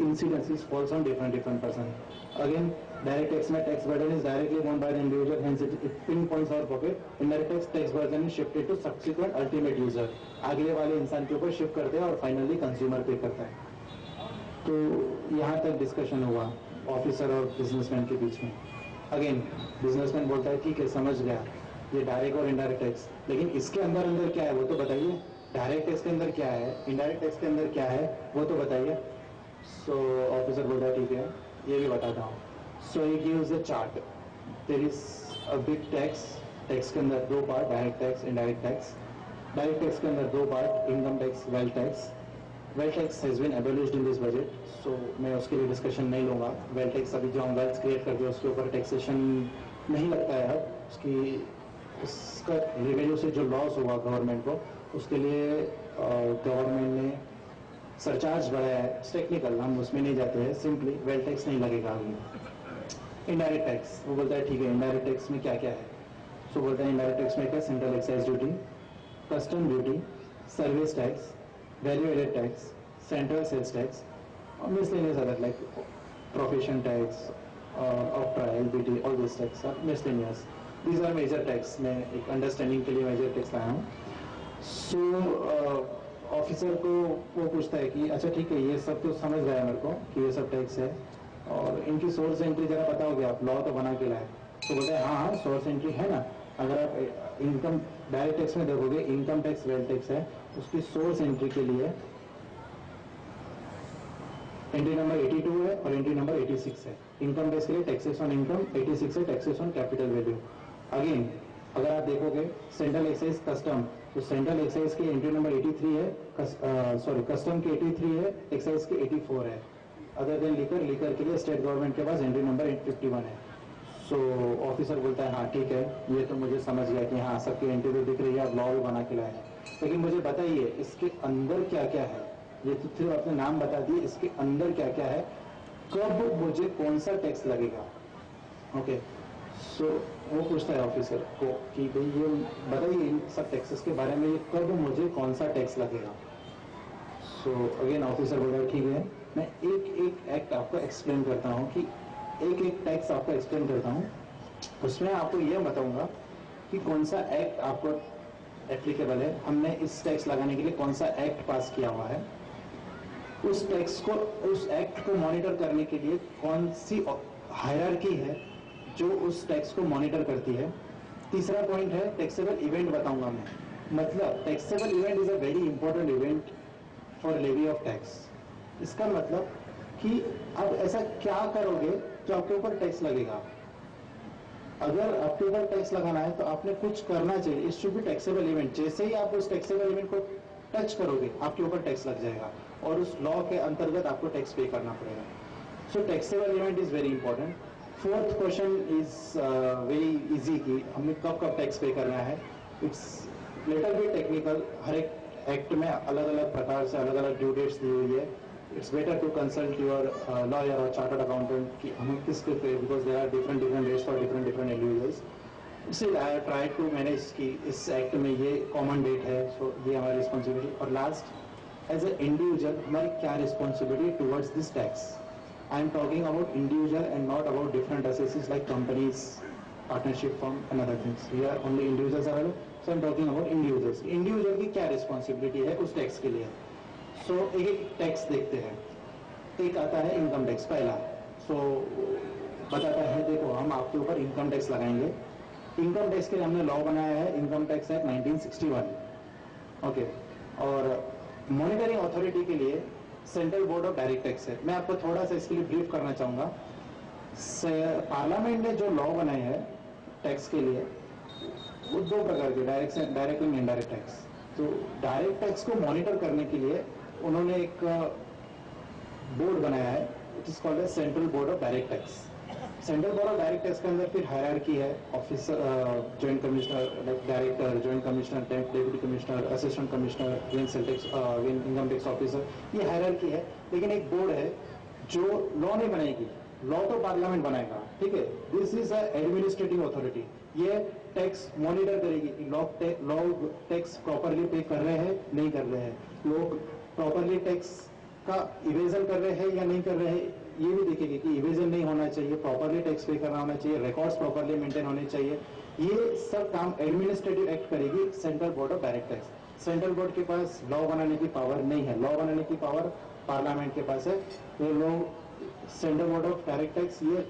incidences falls on different person. Again, direct tax में tax burden is directly borne by the individual, hence it pinpoints our pocket. Indirect tax burden is shifted to subsequent ultimate user. अगले वाले इंसान के ऊपर shift करते हैं और finally consumer पे करता है। तो यहाँ तक डिस्कशन हुआ ऑफिसर और बिजनेसमैन के बीच में। अगेन बिजनेसमैन बोलता है ठीक है समझ गया ये डायरेक्ट और इनडायरेक्ट टैक्स, लेकिन इसके अंदर अंदर क्या है वो तो बताइए। डायरेक्ट टैक्स के अंदर क्या है, इनडायरेक्ट टैक्स के अंदर क्या है वो तो बताइए। सो ऑफिसर बोलता है ठीक है ये भी बताता हूँ। So he gives a chart, there is a big tax tax के अंदर दो part, direct tax, indirect tax. Direct tax के अंदर दो part, income tax, wealth tax. Wealth tax has been abolished in this budget, so मैं उसके लिए discussion नहीं लूँगा। वेल्थ टैक्स अभी जो हम वेल्थ क्रिएट करते हैं उसके ऊपर टैक्सेशन नहीं लगता है अब, उसका रेवेन्यू से जो लॉस हुआ गवर्नमेंट को, उसके लिए गवर्नमेंट ने सरचार्ज बढ़ाया है। टेक्निकल, हम उसमें नहीं जाते हैं, सिंपली वेल्थ टैक्स नहीं लगेगा अभी। इनडायरेक्ट टैक्स, वो बोलता है ठीक है इनडायरेक्ट टैक्स में क्या क्या है, सो बोलता है इनडायरेक्ट टैक्स में क्या, central excise duty, custom duty, service tax, value added tax, central sales tax और miscellaneous other like profession tax, octroi, LPT, all this tax are miscellaneous. These are major tax. मैं एक understanding के लिए major tax लाया हूँ। सो officer को वो पूछता है कि अच्छा ठीक है ये सब तो समझ गया है मेरे को कि ये सब टैक्स है और इनकी सोर्स एंट्री जरा पता हो गया, आप लॉ तो बना के लाए। तो बोलते हैं हाँ हाँ सोर्स एंट्री है ना, अगर आप इनकम डायरेक्ट टैक्स में देखोगे इनकम टैक्स, वेल्थ टैक्स है, उसकी सोर्स एंट्री के लिए एंट्री नंबर 82 है और एंट्री नंबर 86 है। इनकम टैक्स के लिए टैक्सेस ऑन इनकम, 86 है taxes on capital value. Again अगर आप देखोगे सेंट्रल एक्साइज, कस्टम, तो सेंट्रल एक्साइज की एंट्री नंबर 83 है, कस्टम की 83 है, एक्साइज की 84 है। अदर देन लिकर के लिए स्टेट गवर्नमेंट के पास एंट्री नंबर 51 है। सो ऑफिसर बोलता है हाँ ठीक है ये तो मुझे समझ गया कि हाँ सबकी एंट्री तो दिख रही है, आप लॉ भी बना के लाए हैं, लेकिन मुझे बताइए इसके अंदर क्या क्या है। ये तो सिर्फ अपने नाम बता दिए, इसके अंदर क्या क्या है, कब मुझे कौन सा टैक्स लगेगा। ओके, सो वो पूछता है ऑफिसर को कि भाई ये बताइए इन सब टैक्सेस के बारे में, ये कब मुझे कौन सा टैक्स लगेगा। सो अगेन ऑफिसर बोल रहा है ठीक है मैं एक एक एक्ट आपको एक्सप्लेन करता हूँ, कि एक एक टैक्स आपको एक्सप्लेन करता हूँ, उसमें आपको यह बताऊंगा कि कौन सा एक्ट आपको एप्लीकेबल है, हमने इस टैक्स लगाने के लिए कौन सा एक्ट पास किया हुआ है, उस टैक्स को, उस एक्ट को मॉनिटर करने के लिए कौन सी हायरार्की है जो उस टैक्स को मॉनिटर करती है। तीसरा पॉइंट है टैक्सेबल इवेंट बताऊंगा मैं, मतलब taxable event is a very important event for levy of tax. इसका मतलब कि अब ऐसा क्या करोगे जो आपके ऊपर टैक्स लगेगा। अगर आपके ऊपर टैक्स लगाना है तो आपने कुछ करना चाहिए, it should be taxable event. जैसे ही आप उस टैक्सेबल इवेंट को टच करोगे आपके ऊपर टैक्स लग जाएगा और उस लॉ के अंतर्गत आपको टैक्स पे करना पड़ेगा। So taxable event is very important. Fourth question is very easy कि हमें कब कब टैक्स पे करना है। इट्स लिटिल बिट टेक्निकल, हर एक एक्ट में अलग अलग प्रकार से अलग अलग ड्यू डेट्स दी हुई है। It's better to consult your lawyer और चार्टर्ड अकाउंटेंट कि हमें किस पे, because there are different rates for different individuals. इसलिए आई ट्राई टू मैनेज कि इस एक्ट में ये कॉमन डेट है, सो ये हमारी रिस्पॉन्सिबिलिटी। और लास्ट, एज ए इंडिविजुअल हमारी क्या responsibility towards this tax. I am talking about individual and not about different assessees like companies, partnership firm and other things. We are only individuals are, so I am talking about individuals. Individual की क्या responsibility है उस tax के लिए। सो एक एक tax देखते हैं। एक आता है इनकम टैक्स पहला। सो बताता है देखो हम आपके ऊपर इनकम टैक्स लगाएंगे। इनकम टैक्स के लिए हमने लॉ बनाया है इनकम टैक्स एक्ट 1961। ओके, और मॉनिटरिंग अथॉरिटी के लिए central board of direct tax है। मैं आपको थोड़ा सा इसके लिए ब्रीफ करना चाहूंगा। पार्लियामेंट ने जो लॉ बनाए हैं टैक्स के लिए वो दो प्रकार के, डायरेक्ट एंड इनडायरेक्ट टैक्स। तो डायरेक्ट टैक्स को मॉनिटर करने के लिए उन्होंने एक बोर्ड बनाया है, it is called central board of direct tax. Central board of direct tax के अंदर फिर हायरार्की है, officer, joint commissioner, director, joint commissioner, deputy commissioner, assistant commissioner, income tax officer, ये हायरार्की है। लेकिन एक बोर्ड है जो लॉ नहीं बनाएगी, लॉ तो पार्लियामेंट बनाएगा, ठीक है। This is a administrative authority, ये टैक्स मॉनिटर करेगी, लोग टैक्स प्रॉपरली पे कर रहे हैं नहीं कर रहे हैं, लोग प्रॉपरली टैक्स का इवेजन कर रहे हैं या नहीं कर रहे हैं, ये भी देखेगी कि इवेजन नहीं होना चाहिए, प्रॉपरली टैक्स पे करना होना चाहिए, रिकॉर्ड्स प्रॉपरली मेंटेन होने चाहिए। ये सब काम एडमिनिस्ट्रेटिव एक्ट करेगी central board of direct tax. Central board के पास लॉ बनाने की पावर नहीं है, लॉ बनाने की पावर पार्लियामेंट के पास है। तो लोग central board of direct tax ये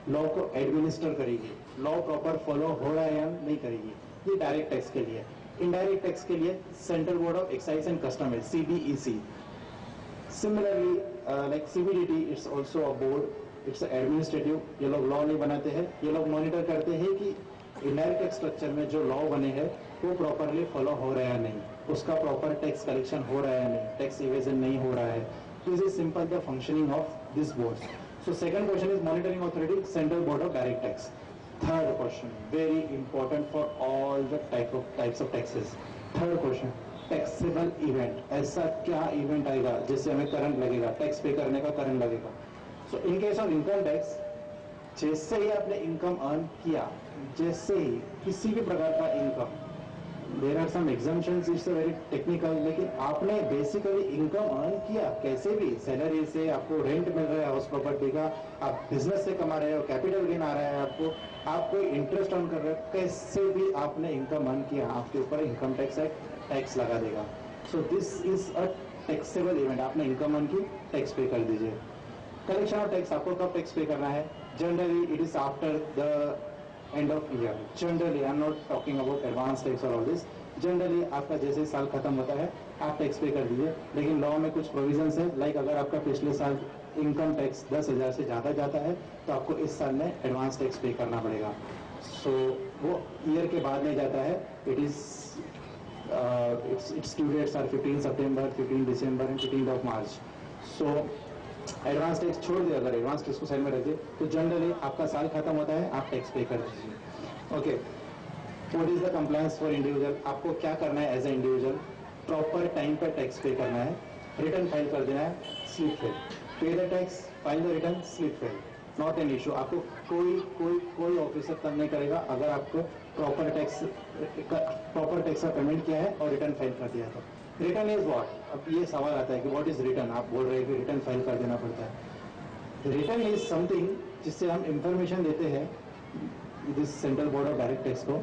लॉ को एडमिनिस्टर करेगी, लॉ प्रॉपर फॉलो हो रहा है या नहीं करेगी। ये डायरेक्ट टैक्स के लिए। इनडायरेक्ट टैक्स के लिए central board of excise and custom है, CBEC। Similarly, like CBDT, it's also a board, it's administrative। ये लोग लॉ नहीं बनाते हैं, ये लोग मॉनिटर करते हैं कि इनडायरेक्ट टैक्स स्ट्रक्चर में जो लॉ बने हैं वो प्रॉपरली फॉलो हो रहा है नहीं, उसका प्रॉपर टैक्स कलेक्शन हो रहा है नहीं, टैक्स इवेजन नहीं हो रहा है. This is simple the functioning of this board. So second question is monitoring authority, Central Board of Direct Tax. Third question, very important for all the types of taxes. Third question, taxable event. ऐसा क्या event आएगा जिससे हमें current लगेगा, tax पे करने का current लगेगा. So in case of income tax, जैसे ही आपने इनकम अर्न किया, जैसे ही किसी भी प्रकार का income, there are some exemptions, it's very technical, लेकिन आपने बेसिकली इनकम अर्न किया कैसे भी, सैलरी से, आपको रेंट मिल रहा है हाउस प्रॉपर्टी का, आप बिजनेस से कमा रहे हो, कैपिटल गेन आ रहा है आपको, आप कोई इंटरेस्ट अर्न कर रहे हो, कैसे भी आपने इनकम अर्न किया, आपके ऊपर इनकम टैक्स एक्ट टैक्स लगा देगा. सो this is a taxable event. आपने इनकम अर्न की, टैक्स पे कर दीजिए. कलेक्शन ऑफ टैक्स, आपको कब टैक्स पे करना है? Generally it is after the end of year. Generally I am not talking about advance tax और ऑल दिस. जनरली आपका जैसे साल खत्म होता है आप टैक्स पे कर दीजिए, लेकिन लॉ में कुछ प्रोविजंस है, लाइक अगर आपका पिछले साल इनकम टैक्स 10,000 से ज़्यादा जाता है तो आपको इस साल में एडवांस टैक्स पे करना पड़ेगा. सो वो ईयर के बाद नहीं जाता है. It is it's due dates are 15 सितंबर, 15 दिसंबर and 15 of March. So advance tax छोड़ दिया, अगर एडवांस टैक्स को साइड में रखिए तो जनरली आपका साल खत्म होता है आप टैक्स पे कर दीजिए. Okay, what is the compliance for individual? आपको क्या करना है as a individual? Proper time पर टैक्स पे करना है, रिटर्न फाइल कर देना है, slip fail, pay the tax, file the return, slip fail, not an issue. आपको कोई ऑफिसर तंग नहीं करेगा अगर आपको प्रॉपर टैक्स का पेमेंट किया है और रिटर्न फाइल कर दिया तो. Return is what? अब ये सवाल आता है कि व्हाट इज रिटर्न. आप बोल रहे हैं कि रिटर्न फाइल कर देना पड़ता है. रिटर्न इज समथिंग जिससे हम इंफॉर्मेशन देते हैं this central board of direct tax को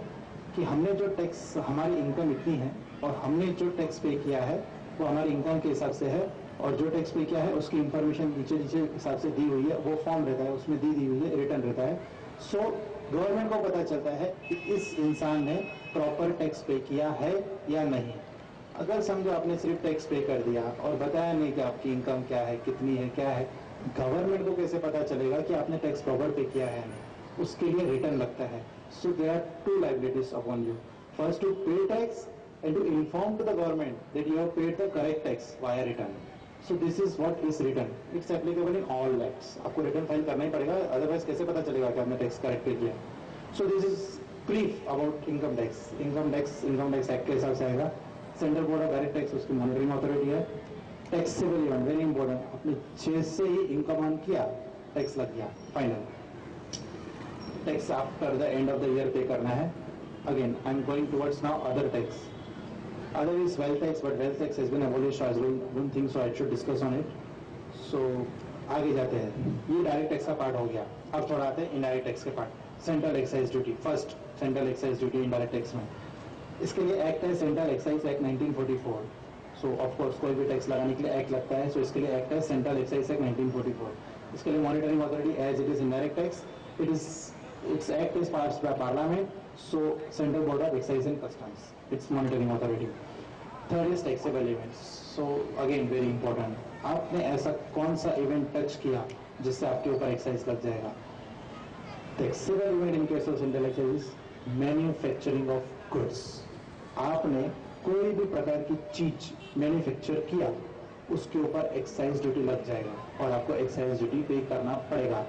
कि हमने जो टैक्स, हमारी इनकम इतनी है और हमने जो टैक्स पे किया है वो हमारी इनकम के हिसाब से है, और जो टैक्स पे किया है उसकी इंफॉर्मेशन नीचे हिसाब से दी हुई है, वो फॉर्म रहता है, उसमें दी हुई है, रिटर्न रहता है. सो गवर्नमेंट को पता चलता है कि इस इंसान ने प्रॉपर टैक्स पे किया है या नहीं. अगर समझो आपने सिर्फ टैक्स पे कर दिया और बताया नहीं कि आपकी इनकम क्या है, कितनी है, क्या है, गवर्नमेंट को कैसे पता चलेगा कि आपने टैक्स प्रॉपर पे किया है नहीं? उसके लिए रिटर्न लगता है. So there are two liabilities upon you. First to pay tax and to inform to the government that you have paid the correct tax via return. So this is what is return. It's applicable in all acts. आपको return file करना ही पड़ेगा, otherwise कैसे पता चलेगा कि आपने tax correct पे किया. सो this is brief about income tax. Income tax act के हिसाब से आएगा. Central board of direct tax उसकी मॉनिटरिंग अथॉरिटी है. Taxable event very important. आपने जैसे ही इनकम अर्न किया टैक्स लग गया, final tax after the end of the year पे करना है. Again I am going towards now other tax. Other is wealth tax, but wealth tax has been abolished, so I don't think so I should discuss on it. So आगे जाते हैं. ये direct tax का part हो गया. अब थोड़ा आते हैं इनडायरेक्ट टैक्स के part. Central excise duty. First central excise duty indirect tax में. इसके लिए एक्ट है central excise act 1944. So of course कोई भी टैक्स लगाने के लिए एक्ट लगता है, सो इसके लिए एक्ट है सेंट्रल एक्साइज एक्ट 1944. इसके लिए monitoring authority as it is indirect tax, its act is passed by parliament, so central board of excise and customs, its monitoring authority. Third is taxable events. So again very important. आपने ऐसा कौन सा event touch किया जिससे आपके ऊपर excise लग जाएगा? Taxable event in case of central excise is manufacturing of goods. आपने कोई भी प्रकार की चीज मैन्युफैक्चर किया उसके ऊपर एक्साइज ड्यूटी लग जाएगा और आपको एक्साइज ड्यूटी पे करना पड़ेगा.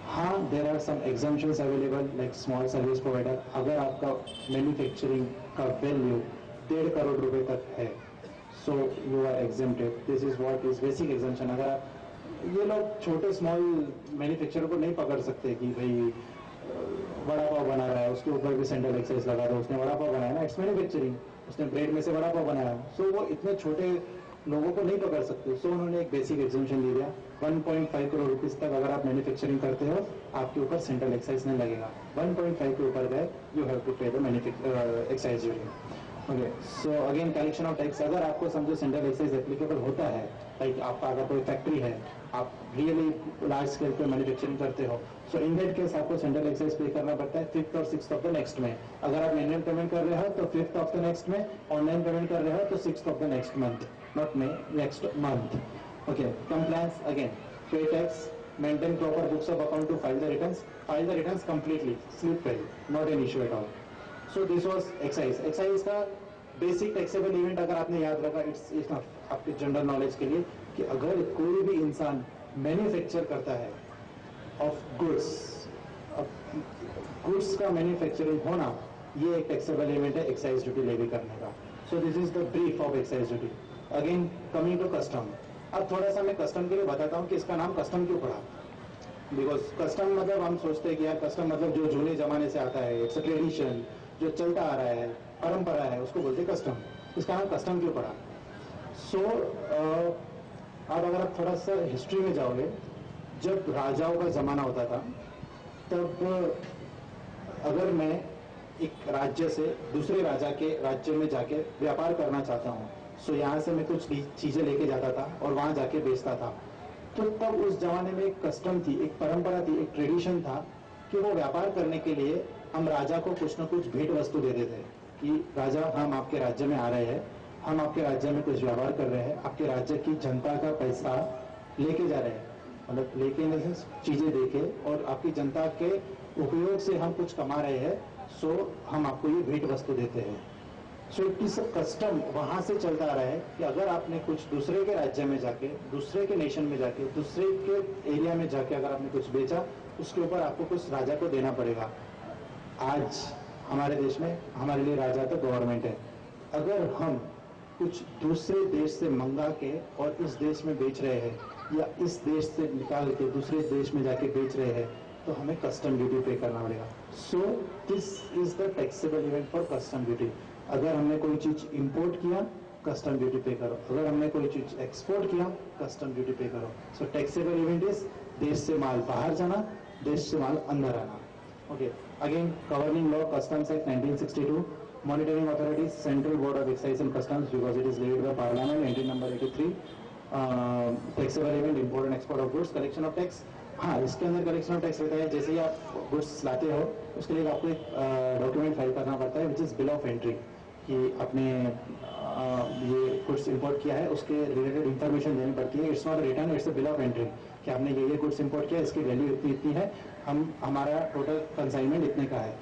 हाँ, there are some exemptions available like small service provider. अगर आपका मैन्युफैक्चरिंग का वैल्यू 1.5 करोड़ रुपए तक है, so you are exempted. This is what is basic exemption. अगर आप, ये लोग छोटे स्मॉल मैन्युफैक्चरर को नहीं पकड़ सकते कि भाई वड़ा पाव बना रहा है उसके ऊपर भी सेंट्रल एक्साइज लगा दो, उसने वड़ा पाव बनाया ना, इट्स मैन्युफैक्चरिंग, उसने ब्रेड में से वड़ा पाव बनाया. सो वो इतने छोटे लोगों को नहीं पकड़ सकते. सो उन्होंने एक बेसिक एग्जम्पशन दे दिया. 1.5 करोड़ रुपीज तक अगर आप मैन्युफैक्चरिंग करते हो आपके ऊपर सेंट्रल एक्साइज नहीं लगेगा. 1.5 के ऊपर गए यू हैव टू पे the excise duty. Okay, so again collection of tax. अगर आपको समझो सेंट्रल एक्साइज एप्लीकेबल होता है, लाइक आपका अगर कोई फैक्ट्री है, आप रियली लार्ज स्केल पे मैन्युफैक्चरिंग करते हो, सो इन दैट केस आपको सेंट्रल एक्साइज पे करना पड़ता है 5th और 6th ऑफ द नेक्स्ट में. अगर आप मैनुअल पेमेंट कर रहे हो तो 5th ऑफ द नेक्स्ट में, ऑनलाइन पेमेंट कर रहे हो तो 6th of the next month, not May, next month. Okay, compliance again, pay tax, maintain proper books of account to file the returns completely, slip fail, not an issue at all. So this was excise. Excise का basic taxable event अगर आपने याद रखा, it's enough आपके general knowledge के लिए कि अगर कोई भी इंसान मैन्युफैक्चर करता है ऑफ गुड्स का मैन्युफैक्चरिंग होना, ये एक टैक्सेबल इवेंट है एक्साइज ड्यूटी लेवी करने का. So this is the brief of excise duty. Again coming to custom. अब थोड़ा सा मैं कस्टम के लिए बताता हूँ कि इसका नाम कस्टम क्यों पड़ा. बिकॉज कस्टम मतलब हम सोचते हैं कि यार कस्टम मतलब जो जूने जमाने से आता है, इट्स अ ट्रेडिशन, जो चलता आ रहा है, परंपरा है, उसको बोलते कस्टम. इसका नाम कस्टम क्यों पड़ा. सो अब अगर आप थोड़ा सा हिस्ट्री में जाओगे, जब राजाओं का जमाना होता था, तब अगर मैं एक राज्य से दूसरे राजा के राज्य में जाके व्यापार करना चाहता हूँ, सो यहाँ से मैं कुछ चीजें लेके जाता था और वहां जाके बेचता था, तो तब उस जमाने में एक कस्टम थी, एक परंपरा थी, एक ट्रेडिशन था कि वो व्यापार करने के लिए हम राजा को कुछ ना कुछ भेंट वस्तु देते थे कि राजा हम आपके राज्य में आ रहे हैं, हम आपके राज्य में कुछ व्यापार कर रहे हैं, आपके राज्य की जनता का पैसा लेके जा रहे हैं, मतलब लेके चीजें देके और आपकी जनता के उपयोग से हम कुछ कमा रहे हैं, सो हम आपको ये भेंट वस्तु देते हैं. सो इट इज कस्टम वहां से चलता आ रहा है कि अगर आपने कुछ दूसरे के राज्य में जाके, दूसरे के नेशन में जाके, दूसरे के एरिया में जाके अगर आपने कुछ बेचा, उसके ऊपर आपको कुछ राजा को देना पड़ेगा. आज हमारे देश में हमारे लिए राजा तो गवर्नमेंट है. अगर हम कुछ दूसरे देश से मंगा के और इस देश में बेच रहे हैं, या इस देश से निकाल के दूसरे देश में जाके बेच रहे हैं, तो हमें कस्टम ड्यूटी पे करना पड़ेगा. So this is the taxable event for custom duty. अगर हमने कोई चीज इंपोर्ट किया, कस्टम ड्यूटी पे करो. अगर हमने कोई चीज एक्सपोर्ट किया, कस्टम ड्यूटी पे करो. सो टैक्सेबल इवेंट इज देश से माल बाहर जाना, देश से माल अंदर आना. Okay, again governing law customs act 1962. Monitoring authorities, Central Board of Excise and Customs, because it is laid by Parliament, 19 number 83. Taxable event, import and export of goods, collection of tax. हाँ, इसके अंदर collection of tax रहता है. जैसे ही आप goods लाते हो, उसके लिए आपको एक डॉक्यूमेंट फाइल करना पड़ता है, which is bill of entry, कि आपने ये गुड्स इंपोर्ट किया है, उसके रिलेटेड इंफॉर्मेशन देनी पड़ती है. It's not return, it's a bill of entry, कि आपने ये गुड्स इंपोर्ट किया, इसकी वैल्यू इतनी इतनी है, हमारा टोटल कंसाइनमेंट इतने का है.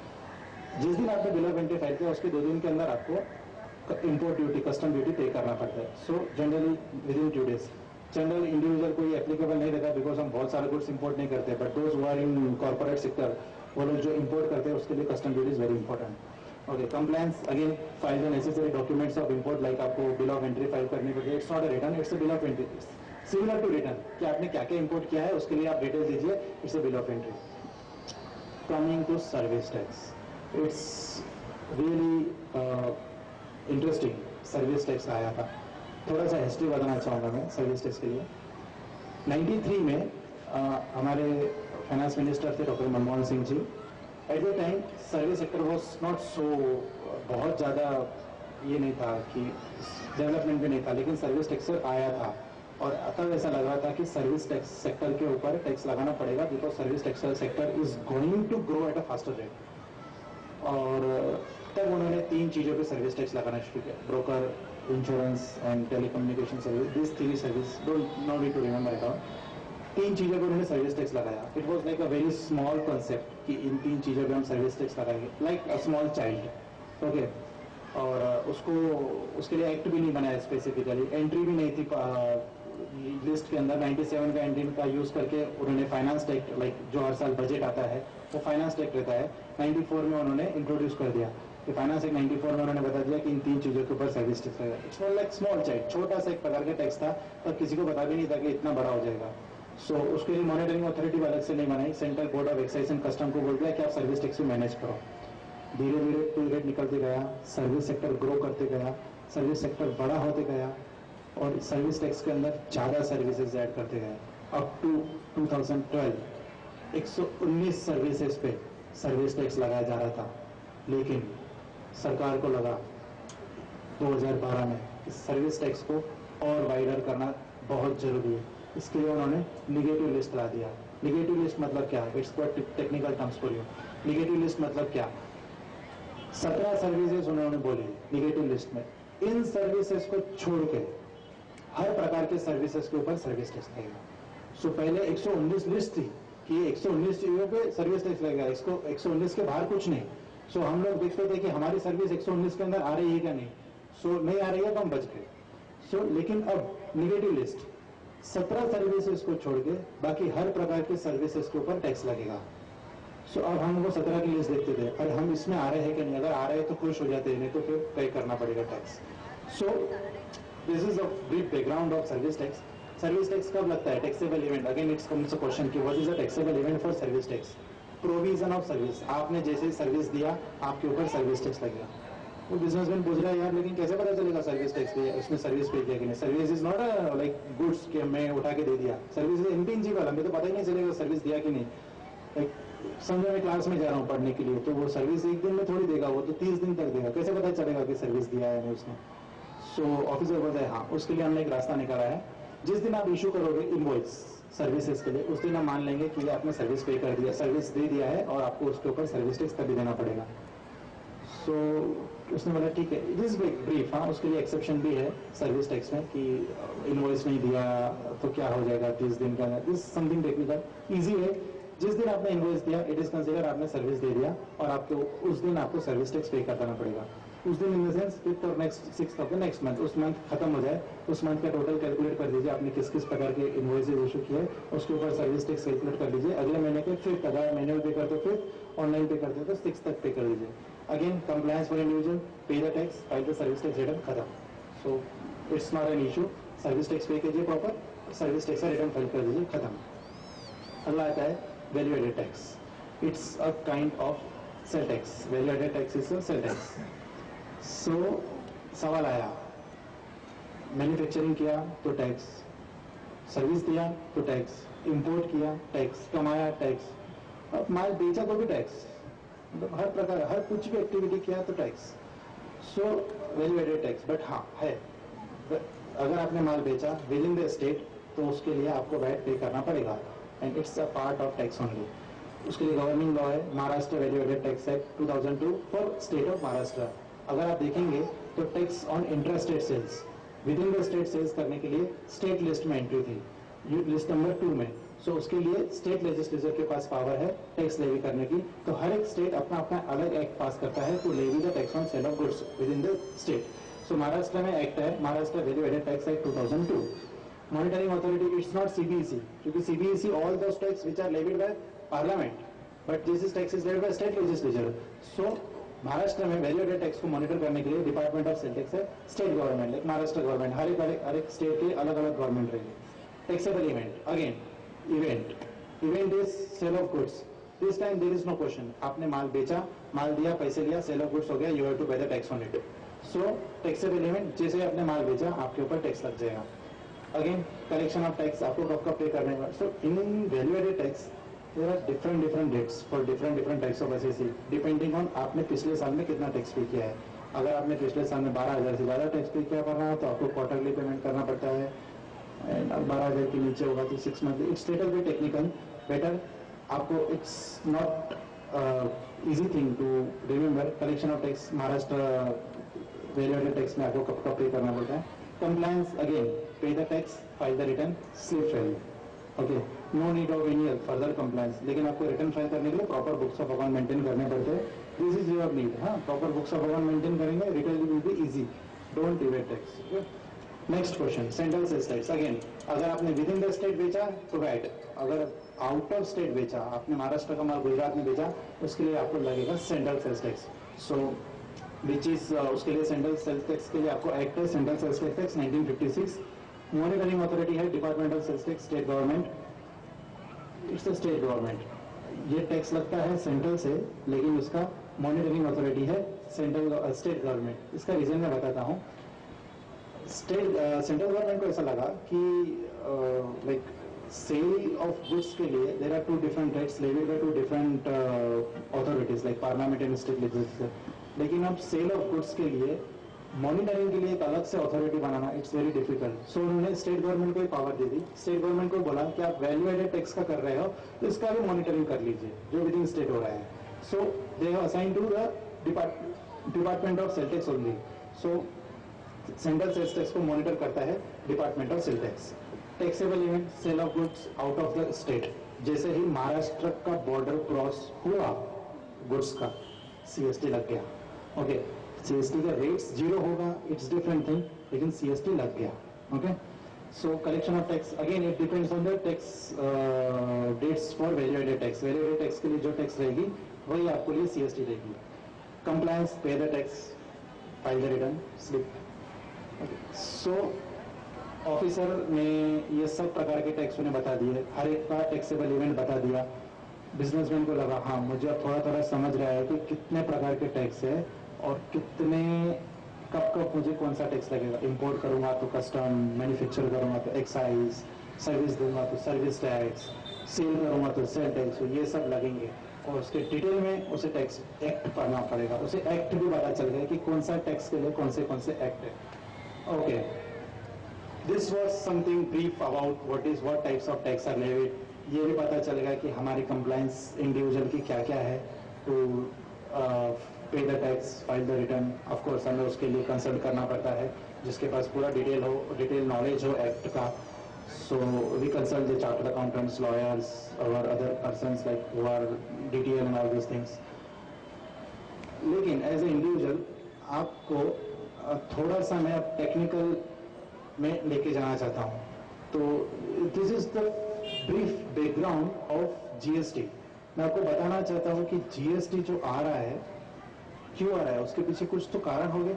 जिस दिन आपने बिल ऑफ एंट्री फाइल किया, उसके 2 दिन के अंदर आपको इंपोर्ट ड्यूटी, कस्टम ड्यूटी पे करना पड़ता है. So generally with in 2 days. General individual कोई एप्लीकेबल नहीं रहता, बिकॉज हम बहुत सारे गुड्स इंपोर्ट नहीं करते. But those who are in corporate sector, वो लोग जो इंपोर्ट करते हैं, उसके लिए custom duty is very important. Okay, compliance again, file the necessary documents of import, like आपको बिल ऑफ एंट्री फाइल करनी पड़ती है. It's not a return, it's a bill of entry, similar to return, कि आपने क्या क्या import किया है उसके लिए आप डिटेल दीजिए. It's a bill of entry. Coming to service tax, it's really interesting. Service tax आया था, थोड़ा सा हिस्ट्री बताना चाहूँगा मैं सर्विस टैक्स के लिए. 93 में हमारे फाइनेंस मिनिस्टर थे doctor Manmohan Singh ji. At the time service sector was not so, बहुत ज़्यादा ये नहीं था कि डेवलपमेंट भी नहीं था, लेकिन सर्विस टैक्स आया था. और तब ऐसा लग रहा था कि सर्विस टैक्स सेक्टर के ऊपर टैक्स लगाना पड़ेगा, because service tax sector is going to grow at a faster rate. और तब उन्होंने 3 चीज़ों पे सर्विस टैक्स लगाना शुरू किया: broker, insurance and telecommunication service. This 3 service, don't no need to remember it all. 3 चीज़ों पे उन्होंने सर्विस टैक्स लगाया. It was like a very small concept कि इन 3 चीज़ों पे हम सर्विस टैक्स लगाएंगे, like a small child. Okay, और उसके लिए एक्ट भी नहीं बनाया स्पेसिफिकली, एंट्री भी नहीं थी लिस्ट के अंदर. 97 का एंट्री का यूज करके उन्होंने फाइनेंस टैक्स, लाइक जो हर साल बजट आता है वो फाइनेंस टैक्स रहता है, 94 में उन्होंने इंट्रोड्यूस कर दिया. कि फाइनेंस एक्ट 94 में उन्होंने बता दिया कि इन 3 चीजों के ऊपर सर्विस टैक्स रहेगा. It's not like small child, छोटा सा एक प्रकार का टैक्स था, पर किसी को पता भी नहीं था कि इतना बड़ा हो जाएगा. सो उसके लिए मॉनिटरिंग अथॉरिटी अलग से नहीं बनाई. Central board of excise and custom को बोल दिया कि आप सर्विस टैक्स को मैनेज करो. धीरे धीरे पीरियड निकलते गया, सर्विस सेक्टर ग्रो करते गया, सर्विस सेक्टर बड़ा होते गया, और सर्विस टैक्स के अंदर ज़्यादा सर्विसेज ऐड करते गए. अप टू 2012 119 सर्विसेज पे सर्विस टैक्स लगाया जा रहा था. लेकिन सरकार को लगा 2012 में इस सर्विस टैक्स को और वाइडर करना बहुत जरूरी है. इसके लिए उन्होंने निगेटिव लिस्ट ला दिया. निगेटिव लिस्ट मतलब क्या? It's quite technical terms for you. Negative list मतलब क्या? 17 सर्विसेज उन्होंने बोली निगेटिव लिस्ट में. इन सर्विसेज को छोड़ के हर प्रकार के सर्विसेज के ऊपर सर्विस टैक्स लगेगा. सो पहले 119 लिस्ट थी कि 119 चीजों पे सर्विस टैक्स लगेगा, इसको 119 के बाहर कुछ नहीं। सो हम लोग देखते थे कि हमारी सर्विस 119 के अंदर आ रही है क्या नहीं। सो नहीं आ रही है तो हम बच गए। सो लेकिन अब निगेटिव लिस्ट 17 सर्विसेज को छोड़ के बाकी हर प्रकार के सर्विसेज के ऊपर टैक्स लगेगा। सो अब हम वो 17 की लिस्ट देखते थे, अरे हम इसमें आ रहे हैं कि नहीं, अगर आ रहे हैं तो खुश हो जाते हैं, नहीं तो फिर पे करना पड़ेगा tax. So this is the brief background of service tax. Service tax कब लगता है? Taxable event. Again it's comes a question कि what is a taxable event for service tax. Provision of service, आपने जैसे service दिया आपके ऊपर service tax लगेगा। वो बिजनेसमैन पूछ रहा है यार लेकिन कैसे पता चलेगा सर्विस टैक्स पे, उसने सर्विस पे किया कि नहीं। Service is not like goods कि मैं उठा के दे दिया। सर्विस इज इंटेंजिबल, हमें तो पता ही नहीं चलेगा सर्विस दिया कि नहीं। लाइक समझो मैं क्लास में जा रहा हूँ पढ़ने के लिए, तो वो सर्विस एक दिन में थोड़ी देगा, वो तो 30 दिन तक देगा, कैसे पता चलेगा कि सर्विस दिया है नहीं उसने। सो ऑफिसर बोलता है हाँ, उसके लिए हमने एक रास्ता निकाला है। जिस दिन आप इशू करोगे इनवॉइस सर्विसेज के लिए, उस दिन हम मान लेंगे कि आपने सर्विस पे कर दिया, सर्विस दे दिया है और आपको उसके ऊपर सर्विस टैक्स तभी देना पड़ेगा। सो उसने बोला ठीक है, इट इज ब्रीफ। हाँ, उसके लिए एक्सेप्शन भी है सर्विस टैक्स में कि इनवॉइस नहीं दिया तो क्या हो जाएगा 30 दिन का। दिस समथिंग टेक्निकल, इजी है। जिस दिन आपने इनवॉइस दिया इट इज कंसिडर आपने सर्विस दे दिया और आपको उस दिन आपको सर्विस टैक्स पे करना पड़ेगा। उस दिन इन द सेंस 5th और next 6th of the next month, उस मंथ खत्म हो जाए, उस मंथ का टोटल कैलकुलेट कर दीजिए आपने किस किस प्रकार के इनवॉइसेज इशू किए, उसके ऊपर सर्विस टैक्स कैलकुलेट कर लीजिए। अगले महीने के 5th, अगर मैनुअल पे करते हो 5th, ऑनलाइन पे करते हो तो 6th तक पे कर दीजिए। Again compliance for individual, pay the tax, file the service tax return, खत्म। So it's not an issue. Service tax pay कीजिए प्रॉपर, सर्विस टैक्स का रिटर्न फाइल कर दीजिए, खत्म। अगला आता है value added tax. It's a kind of sale tax. Value added tax is a sale tax. So सवाल आया, मैन्युफैक्चरिंग किया तो टैक्स, सर्विस दिया तो टैक्स, इंपोर्ट किया टैक्स, कमाया टैक्स, अब माल बेचा तो भी टैक्स, मतलब हर प्रकार हर कुछ भी एक्टिविटी किया तो tax. So value added tax, but हाँ है, अगर आपने माल बेचा विद इन द स्टेट तो उसके लिए आपको वैट पे करना पड़ेगा and it's a part of tax only. उसके लिए गवर्निंग लॉ है Maharashtra value added tax act 2002 for state of Maharashtra. अगर आप देखेंगे तो tax on intrastate sales, within the state sales करने के लिए स्टेट लिस्ट में एंट्री थी, लिस्ट नंबर 2 में। सो उसके लिए स्टेट लेजिस्लेचर के पास पावर है टैक्स लेवी करने की। तो हर एक स्टेट अपना अपना अलग एक्ट पास करता है to levy the tax on sale of goods within the state. So Maharashtra में एक्ट है Maharashtra value added tax act 2002। Monitoring authority, it's not CBSE, क्योंकि CBSE all those tax which are levied by parliament, but this is tax is levied by state legislature. So Maharashtra में value added tax को monitor करने के लिए department of sale tax है, state government like Maharashtra government, हर एक state के अलग अलग गवर्नमेंट रहेगी। Taxable event, again event is sale of goods. This time there is no question, आपने माल बेचा, माल दिया, पैसे लिया, सेल ऑफ गुड्स हो गया, यू हैव टू पे the tax on it. So taxable event, जैसे आपने माल बेचा आपके ऊपर टैक्स लग जाएगा। अगेन कलेक्शन ऑफ टैक्स, आपको कब कब पे करने का। So in value added tax there are different dates for different types of SSC, depending on आपने पिछले साल में कितना टैक्स पे किया है। अगर आपने पिछले साल में 12,000 से ज्यादा टैक्स पे किया करना है तो आपको क्वार्टरली पेमेंट करना पड़ता है, एंड 12,000 के नीचे होगा तो 6 month. It's little bit technical, better आपको, it's not easy thing to remember. Collection of tax Maharashtra value added tax में आपको कब कब पे करना पड़ता है। Compliance, again pay the tax, file the return, slip file, okay, no need of any further compliance. लेकिन आपको रिटर्न फाइल करने के लिए proper books of account maintain करने पड़ते हैं। This is your need. हाँ, proper books of account maintain करेंगे, return will be easy, don't evade tax. Next question, central sales tax. Again अगर आपने विद इन द स्टेट बेचा तो VAT, अगर आउट ऑफ स्टेट बेचा, आपने महाराष्ट्र का माल गुजरात में बेचा, उसके लिए आपको लगेगा central sales tax. So which is उसके लिए सेंट्रल सेल्स टैक्स के लिए आपको एक्ट है central sales tax 1956। Monitoring authority है department of sales tax, state government, it's a state government. ये टैक्स लगता है सेंट्रल से, लेकिन उसका मॉनिटरिंग अथॉरिटी है सेंट्रल स्टेट गवर्नमेंट। इसका रीजन मैं बताता हूँ। सेंट्रल गवर्नमेंट को ऐसा लगा कि लाइक सेल ऑफ गुड्स के लिए there are 2 different tax levied by 2 different authorities like parliament and state legislature. लेकिन अब सेल ऑफ गुड्स के लिए मॉनिटरिंग के लिए एक अलग से अथॉरिटी बनाना इट्स वेरी डिफिकल्ट। सो उन्होंने स्टेट गवर्नमेंट को पावर दे दी। स्टेट गवर्नमेंट को बोला कि आप वैल्यू एडेड टैक्स का कर रहे हो तो इसका भी मॉनिटरिंग कर लीजिए जो विद इन स्टेट हो रहा है। So they have assigned to the department of sale tax only. So central sales tax को मॉनिटर करता है department of sale tax. Taxable event, sale of goods out of the state. जैसे ही महाराष्ट्र का border cross हुआ goods का, CST लग गया। ओके, सीएसटी का रेट्स 0 होगा, इट्स डिफरेंट थिंग, लेकिन सीएसटी लग गया। Okay, so collection of tax again it depends on the tax dates for value added tax. Value added tax के लिए जो टैक्स रहेगी वही आपके लिए सीएसटी रहेगी। कंप्लायंस, पे the tax, file the return slip. So officer ने ये सब प्रकार के टैक्स उन्हें बता दिए, हर एक का टैक्सेबल इवेंट बता दिया। बिजनेसमैन को लगा हाँ मुझे अब थोड़ा थोड़ा समझ रहा है कि कितने प्रकार के टैक्स है और कितने कब कब मुझे कौन सा टैक्स लगेगा। इंपोर्ट करूंगा तो कस्टम, मैन्युफैक्चर करूंगा तो एक्साइज, सर्विस दूंगा तो सर्विस टैक्स, सेल करूंगा तो सेल टैक्स, ये सब लगेंगे और उसके डिटेल में उसे टैक्स एक्ट पढ़ना पड़ेगा। उसे एक्ट भी पता चल गया कि कौन सा टैक्स के लिए कौन से एक्ट है। Okay, this was something brief about what types of tax are levied. ये भी पता चलेगा कि हमारी कंप्लायंस इंडिविजुअल की क्या क्या है टू पे the tax, file the return. Of course हमें उसके लिए कंसल्ट करना पड़ता है जिसके पास पूरा डिटेल नॉलेज हो एक्ट का। So we consult the chartered accountants, lawyers और other persons like who are detail and all this things. लेकिन एज ए इंडिविजुअल आपको थोड़ा सा मैं अब टेक्निकल में लेके जाना चाहता हूँ। तो this is the brief background of GST. मैं आपको बताना चाहता हूँ कि जीएसटी जो आ रहा है, क्यों आ रहा है, उसके पीछे कुछ तो कारण होंगे।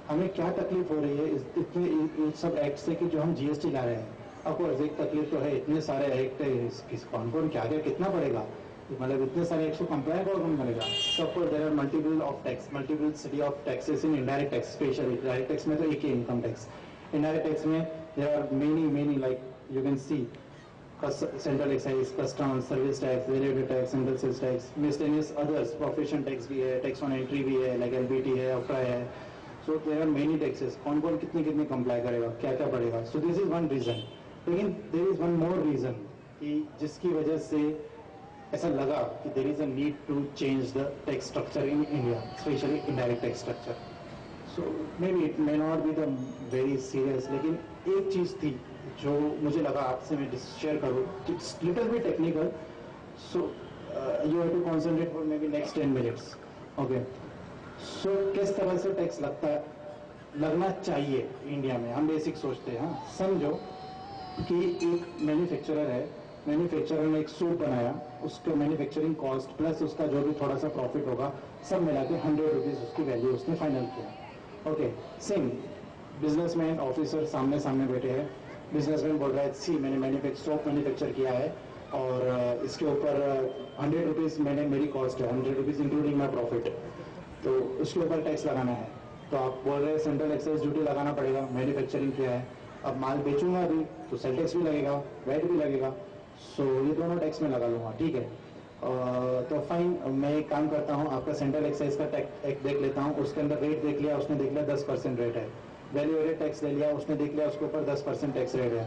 हमें क्या तकलीफ हो रही है इतने सब एक्ट से कि जो हम जीएसटी ला रहे हैं। ऑफकोर्स एक तकलीफ तो है, इतने सारे एक्ट है, कौन कौन क्या क्या कितना पड़ेगा, मतलब इतने सारे एक्ट को कंप्लाई कौन करेगा। Suppose there are multiplicity of taxes in indirect tax. Specially direct tax में तो एक ही इनकम टैक्स, इनडायरेक्ट टैक्स में there are many like you can see central excise, custom, service tax, value tax, central sales tax, miscellaneous others, profession tax भी है, tax on entry भी है, like LBT है, अफ्राई है। So there are many taxes, कौन कौन कितने कंप्लाई करेगा, क्या क्या पड़ेगा। So this is one reason. लेकिन there is one more reason कि जिसकी वजह से ऐसा लगा कि there is a need to change the tax structure in India, specially indirect tax structure. So may be it may not be the very serious, लेकिन एक चीज थी जो मुझे लगा आपसे मैं शेयर करूँ। It's little bit technical, so you have to concentrate for may be next 10 minutes. Okay, so किस तरह से टैक्स लगना चाहिए इंडिया में, हम बेसिक सोचते हैं। हाँ, समझो कि एक मैन्युफैक्चरर है, मैन्युफैक्चरर ने एक सूट बनाया, उसका मैन्युफैक्चरिंग कॉस्ट प्लस उसका जो भी थोड़ा सा प्रॉफिट होगा सब मिला के 100 रुपीज उसकी वैल्यू उसने फाइनल किया। ओके, सेम बिजनेसमैन ऑफिसर सामने सामने बैठे हैं। बिजनेसमैन बोल रहा है सी मैंने सोप मैन्युफैक्चर किया है और इसके ऊपर 100 रुपीज मेरी कॉस्ट है, 100 रुपीज इंक्लूडिंग माई प्रॉफिट, तो उसके ऊपर टैक्स लगाना है। तो आप बोल रहे हैं सेंट्रल एक्साइज ड्यूटी लगाना पड़ेगा, मैन्युफैक्चरिंग किया है, अब माल बेचूंगा अभी तो सेल टैक्स भी लगेगा, वैट भी लगेगा। सो ये दोनों टैक्स में लगा लूंगा, ठीक है। तो फाइन, मैं एक काम करता हूँ, आपका सेंट्रल एक्साइज का टैक्स देख लेता हूँ, उसके अंदर रेट देख लिया, उसने देख लिया 10% रेट है। वैल्यू एडेड टैक्स ले लिया, उसने देख लिया उसके ऊपर 10% टैक्स रेट है।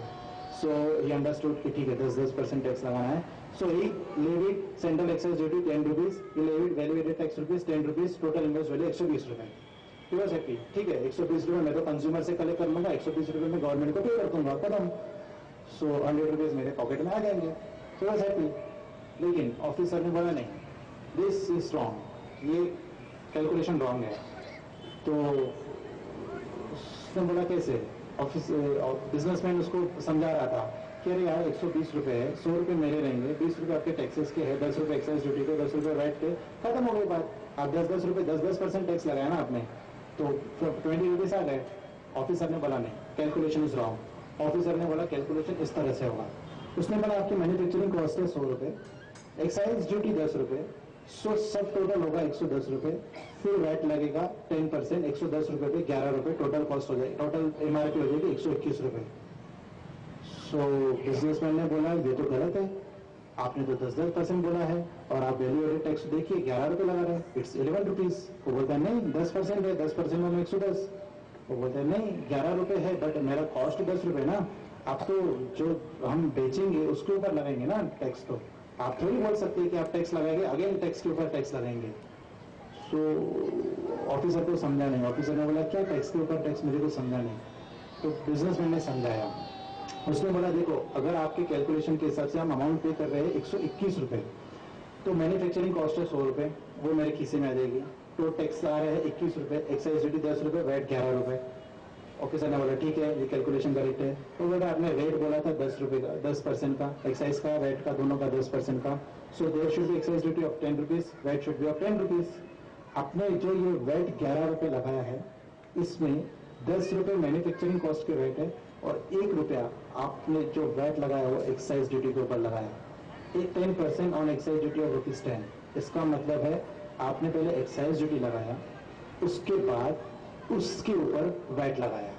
सो ही अंडरस्टूड कि ठीक है 10% टैक्स लगाना है। So he levied central excise duty 10 rupees, he levied value added tax rupees 10 rupees, total invest value 120 रुपए। ठीक है, 120 रुपए मैं तो कंज्यूमर से कलेक्ट कर लूंगा, 120 रुपए में गवर्नमेंट को पे कर दूंगा, खत्म। सो 100 रुपीज मेरे पॉकेट में आ जाएंगे, तो बस हैप्पी। लेकिन ऑफिसर ने बोला नहीं, दिस इज रॉन्ग, ये कैलकुलेशन रॉन्ग है। तो उसने बोला कैसे, ऑफिस बिजनेसमैन उसको समझा रहा था कि अरे यार 120 रुपए है, 100 रुपए मेरे रहेंगे, 20 रुपए आपके टैक्सेस के है, 10 रुपए एक्साइज ड्यूटी के, 10 रुपए वैट के, खत्म हो गई बात। आप 10 रुपए 10% टैक्स लगाया ना आपने, तो 20 रुपीज आ गए। ऑफिसर ने बोला नहीं, कैलकुलेशन इज रॉन्ग। ऑफिसर ने बोला कैलकुलेशन इस तरह से होगा। उसने बोला आपकी मैन्युफैक्चरिंग कॉस्ट है 100 रुपए, एक्साइज ड्यूटी 10 रुपए, सो सब टोटल होगा 110 रुपए, फिर वैट लगेगा 10%, 110 रुपए पे 11 रुपए टोटल कॉस्ट हो जाएगी, टोटल एमआरपी हो जाएगी 121 रुपए। सो बिजनेसमैन ने बोला ये तो गलत है, आपने तो 10% बोला है और आप वैल्यू एडेड टैक्स देखिए 11 रुपए लगा रहे हैं, इट्स 11 रुपीज। वो बोलता है नहीं 10% है, 10% में 110। वो बोलते हैं नहीं 11 रुपए है बट मेरा कॉस्ट 10 रुपए ना, आप तो जो हम बेचेंगे उसके ऊपर लगाएंगे ना टैक्स। तो आप थोड़ी बोल सकते हैं कि आप टैक्स लगाएंगे अगेन टैक्स के ऊपर टैक्स लगाएंगे। सो ऑफिसर को समझा नहीं, ऑफिसर ने बोला क्या टैक्स के ऊपर टैक्स, मुझे को समझा नहीं। तो बिजनेसमैन ने समझाया, उसने बोला देखो अगर आपके कैलकुलेशन के हिसाब से हम अमाउंट पे कर रहे हैं 121 रुपए, तो मैन्युफैक्चरिंग कॉस्ट है 100 रुपए, वो मेरे खीसे में आ जाएगी। तो टैक्स आ रहा है 21 रुपए, एक्साइज ड्यूटी 10 रुपए, वैट 11 रुपए। ओके सर ने बोला ठीक है ये कैलकुलेशन करेक्ट है। तो बेटा आपने रेट बोला था 10 रुपए का, 10% का, एक्साइज का वैट का दोनों का 10% का। So there should be excise duty of 10 rupees, VAT should be of 10 rupees. आपने जो ये वैट 11 रुपए लगाया है, इसमें 10 रुपए मैन्युफैक्चरिंग कॉस्ट के वैट है और 1 रुपया आपने जो वैट लगाया वो एक्साइज ड्यूटी के ऊपर लगाया। एक 10% ऑन एक्साइज ड्यूटी ऑफ ₹10। इसका मतलब है आपने पहले एक्साइज ड्यूटी लगाया, उसके बाद उसके ऊपर वैट लगाया,